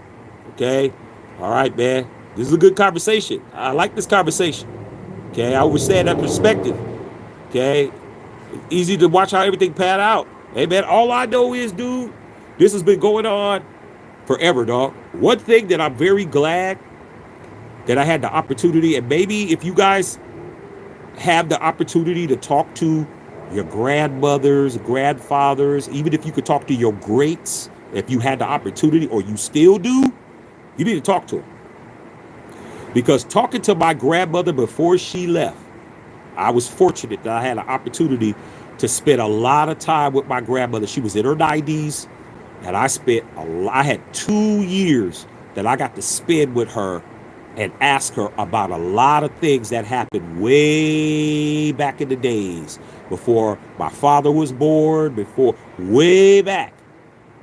[SPEAKER 1] Okay? All right, man. This is a good conversation. I like this conversation. Okay? I understand that perspective. Okay? Easy to watch how everything pan out. Hey, man, all I know is, dude, this has been going on forever, dog. One thing that I'm very glad that I had the opportunity, and maybe if you guys have the opportunity to talk to your grandmothers, grandfathers, even if you could talk to your greats, if you had the opportunity, or you still do, you need to talk to them. Because talking to my grandmother before she left, I was fortunate that I had an opportunity to spend a lot of time with my grandmother. She was in her 90s, and I had 2 years that I got to spend with her and ask her about a lot of things that happened way back in the days before my father was born, before way back.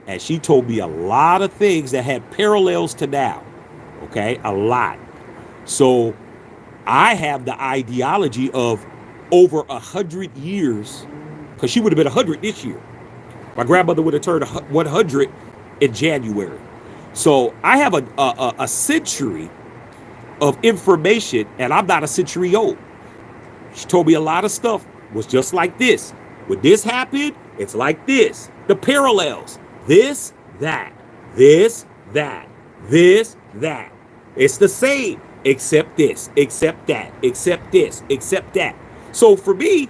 [SPEAKER 1] And she told me a lot of things that had parallels to now. Okay, a lot. So I have the ideology of over 100 years, because she would have been 100 this year. My grandmother would have turned 100 in January. So I have a century of information, and I'm not a century old. She told me a lot of stuff was just like this. When this happened, it's like this. The parallels. This, that. This, that. This, that. It's the same, except this, except that, except this, except that. So for me,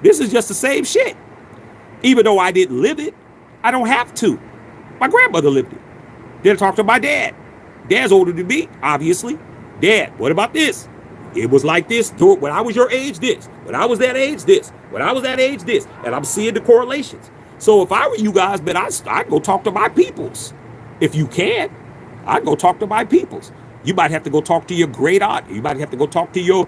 [SPEAKER 1] this is just the same shit. Even though I didn't live it, I don't have to. My grandmother lived it. Then I talked to my dad. Dad's older than me, obviously. Dad, what about this? It was like this when I was your age, this. When I was that age, this. When I was that age, this. And I'm seeing the correlations. So if I were you guys, man, I'd go talk to my peoples. If you can, I'd go talk to my peoples. You might have to go talk to your great aunt. You might have to go talk to your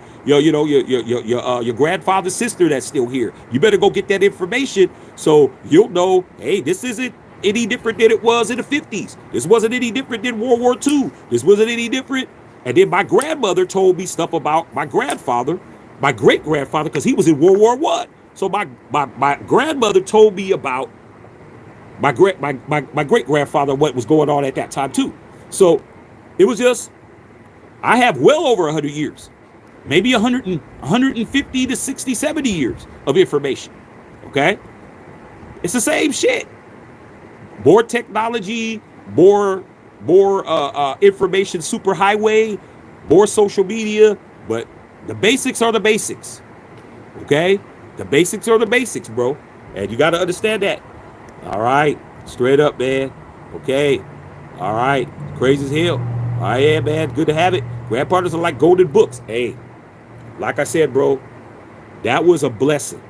[SPEAKER 1] grandfather's sister that's still here. You better go get that information so you'll know, hey, this isn't any different than it was in the 50s. This wasn't any different than World War II. This wasn't any different. And then my grandmother told me stuff about my grandfather, my great grandfather, because he was in World War I. So my grandmother told me about my great grandfather, what was going on at that time too. So it was just, I have well over 100 years, maybe 150 to 60, 70 years of information. Okay. It's the same shit. More technology, more information superhighway, more social media, but the basics are the basics. Okay? The basics are the basics, bro. And you got to understand that. All right. Straight up, man. Okay. All right. Crazy as hell. All right, yeah, man. Good to have it. Grandparents are like golden books. Hey, like I said, bro, that was a blessing.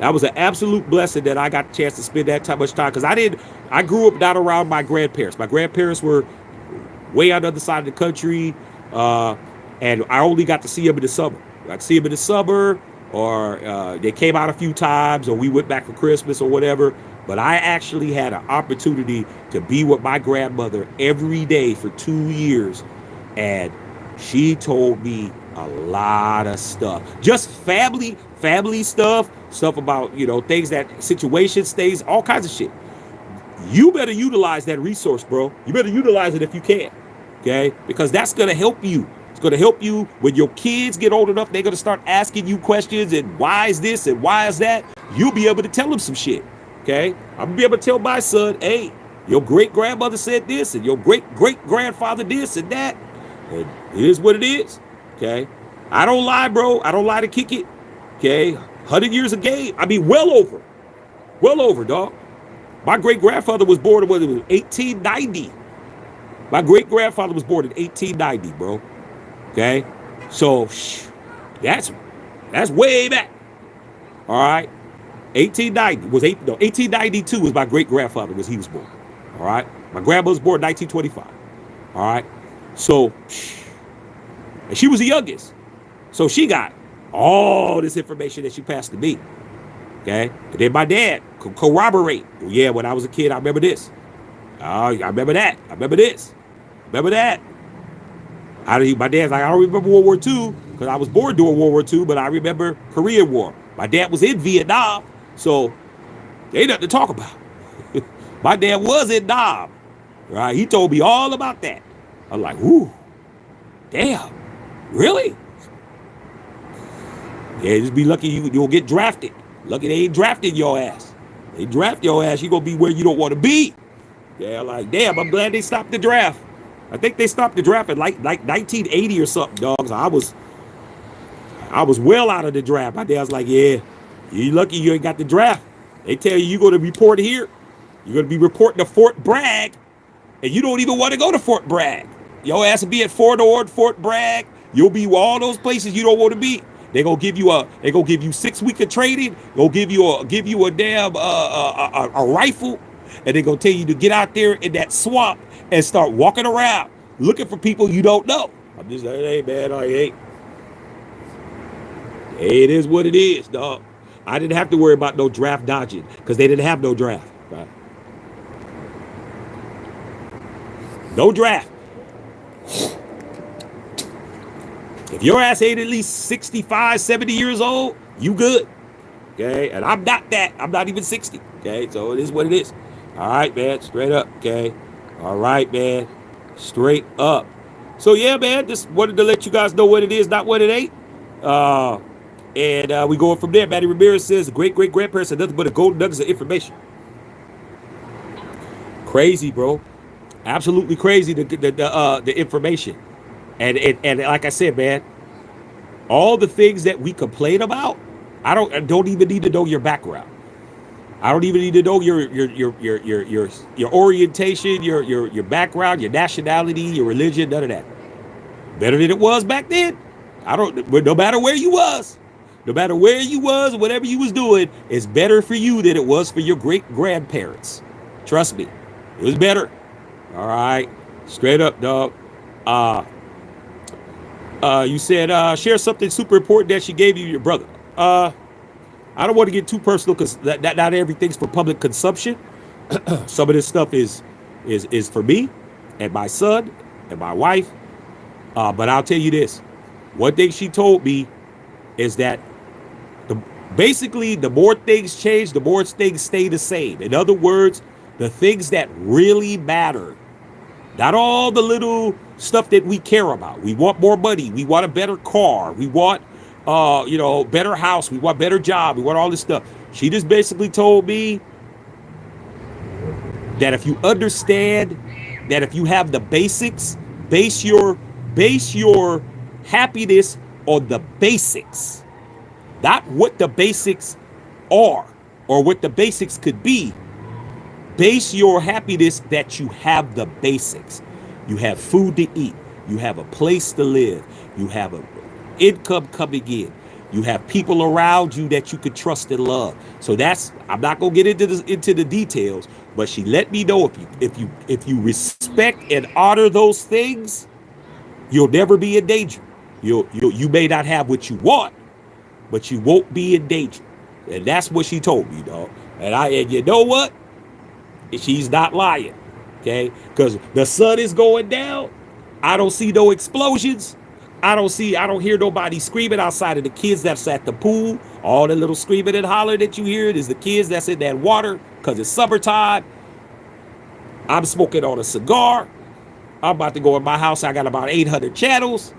[SPEAKER 1] That was an absolute blessing that I got a chance to spend that much time. Because I grew up not around my grandparents. My grandparents were way on the other side of the country. And I only got to see them in the summer. I got to see them in the summer, or they came out a few times, or we went back for Christmas or whatever. But I actually had an opportunity to be with my grandmother every day for 2 years. And she told me a lot of stuff. Just family stuff about, things situations, things, all kinds of shit. You better utilize that resource, bro. You better utilize it if you can. Okay? Because that's going to help you. It's going to help you when your kids get old enough. They're going to start asking you questions and why is this and why is that? You'll be able to tell them some shit. Okay? I'm going to be able to tell my son, hey, your great grandmother said this and your great grandfather this and that. And it is what it is. Okay? I don't lie, bro. I don't lie to kick it. Okay? 100 years of game. I mean, well over. Well over, dog. My great grandfather was born in 1890. My great grandfather was born in 1890, bro. Okay? So, that's way back. All right? 1892 was my great grandfather he was born. All right? My grandma was born in 1925. All right? So, and she was the youngest. So she got all this information that she passed to me. Okay? And then my dad could corroborate. Well, yeah, when I was a kid, I remember this. I remember that. I remember this. Remember that. My dad's like, I don't remember World War II because I was born during World War II, but I remember Korean War. My dad was in Vietnam, so there ain't nothing to talk about. My dad was in Nam. Right? He told me all about that. I'm like, ooh, damn, really? Yeah, just be lucky you'll get drafted. Lucky they ain't drafted your ass. They draft your ass, you're going to be where you don't want to be. Yeah, like, damn, I'm glad they stopped the draft. I think they stopped the draft in like 1980 or something, dogs. I was well out of the draft. My dad's like, yeah, You lucky you ain't got the draft. They tell you you're going to report here. You're going to be reporting to Fort Bragg, and you don't even want to go to Fort Bragg. Your ass will be at Fort Ord, Fort Bragg. You'll be all those places you don't want to be. They gonna give you 6 weeks of training. They'll give you a damn a rifle, and they gonna tell you to get out there in that swamp and start walking around looking for people you don't know. I'm just like, hey man, hey, it is what it is, dog. I didn't have to worry about no draft dodging because they didn't have no draft. Right? No draft. If your ass ain't at least 65, 70 years old, you good. Okay? And I'm not that. I'm not even 60. Okay? So it is what it is. All right, man. Straight up. Okay? All right, man. Straight up. So, yeah, man. Just wanted to let you guys know what it is, not what it ain't. And we going from there. Matty Ramirez says, great-great-grandparents are nothing but a golden nuggets of information. Crazy, bro. Absolutely crazy, the information. And like I said, man, all the things that we complain about, I don't even need to know your background. I don't even need to know your orientation, your background, your nationality, your religion, none of that. Better than it was back then. No matter where you was, whatever you was doing, it's better for you than it was for your great grandparents. Trust me, it was better. All right, straight up, dog. You said share something super important that she gave you, your brother. I don't want to get too personal because not everything's for public consumption. Some of this stuff is for me and my son and my wife. But I'll tell you this: one thing she told me is that basically the more things change, the more things stay the same. In other words, the things that really matter. Not all the little stuff that we care about. We want more money. We want a better car. We want, better house. We want better job. We want all this stuff. She just basically told me that if you understand that if you have the basics, base your happiness on the basics, not what the basics are or what the basics could be. Base your happiness that you have the basics. You have food to eat. You have a place to live. You have an income coming in. You have people around you that you could trust and love. So I'm not gonna get into the details, but she let me know if you respect and honor those things, you'll never be in danger. You may not have what you want, but you won't be in danger. And that's what she told me, dog. And you know what? She's not lying, okay? Because the sun is going down. I don't see no explosions. I don't hear nobody screaming outside of the kids that's at the pool. All the little screaming and holler that you hear is the kids that's in that water because it's summertime. I'm smoking on a cigar. I'm about to go in my house. I got about 800 channels.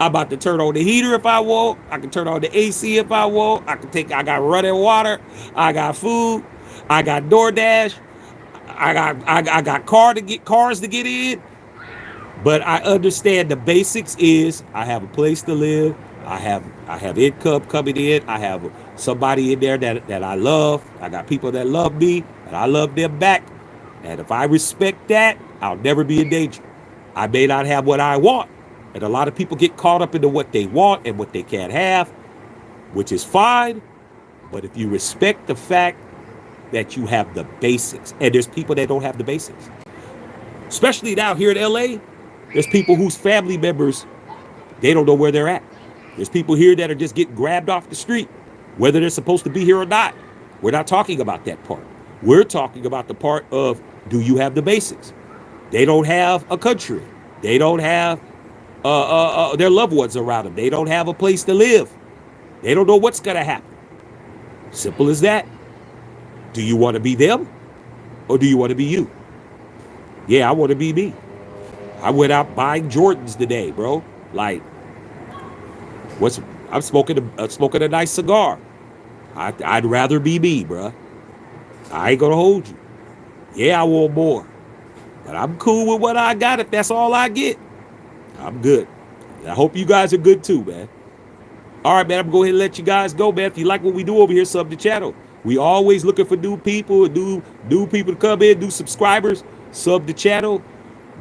[SPEAKER 1] I'm about to turn on the heater if I want. I can turn on the AC if I want. I got running water. I got food. I got DoorDash. I got cars to get in. But I understand the basics is I have a place to live. I have income coming in. I have somebody in there that I love. I got people that love me and I love them back. And if I respect that, I'll never be in danger. I may not have what I want. And a lot of people get caught up into what they want and what they can't have, which is fine. But if you respect the fact that you have the basics, and there's people that don't have the basics, especially now here in LA, there's people whose family members, they don't know where they're at. There's people here that are just getting grabbed off the street, whether they're supposed to be here or not. We're not talking about that part. We're talking about the part of, do you have the basics? They don't have a country. They don't have their loved ones around them. They don't have a place to live. They don't know what's going to happen. Simple as that. Do you want to be them or do you want to be you? Yeah, I want to be me. I went out buying Jordans today, bro. Like, I'm smoking a nice cigar. I'd rather be me, bro. I ain't gonna hold you. Yeah, I want more, but I'm cool with what I got. If that's all I get, I'm good. I hope you guys are good too, man. All right, man, I'm going to go ahead and let you guys go, man. If you like what we do over here, sub the channel. We always looking for new people, new people to come in, new subscribers. Sub the channel.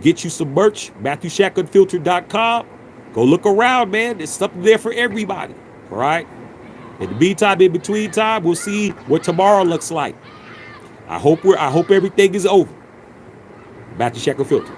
[SPEAKER 1] Get you some merch. MatthewShackUnfiltered.com. Go look around, man. There's something there for everybody. All right? In the meantime, in between time, we'll see what tomorrow looks like. I hope everything is over. Matthew Shack Unfiltered.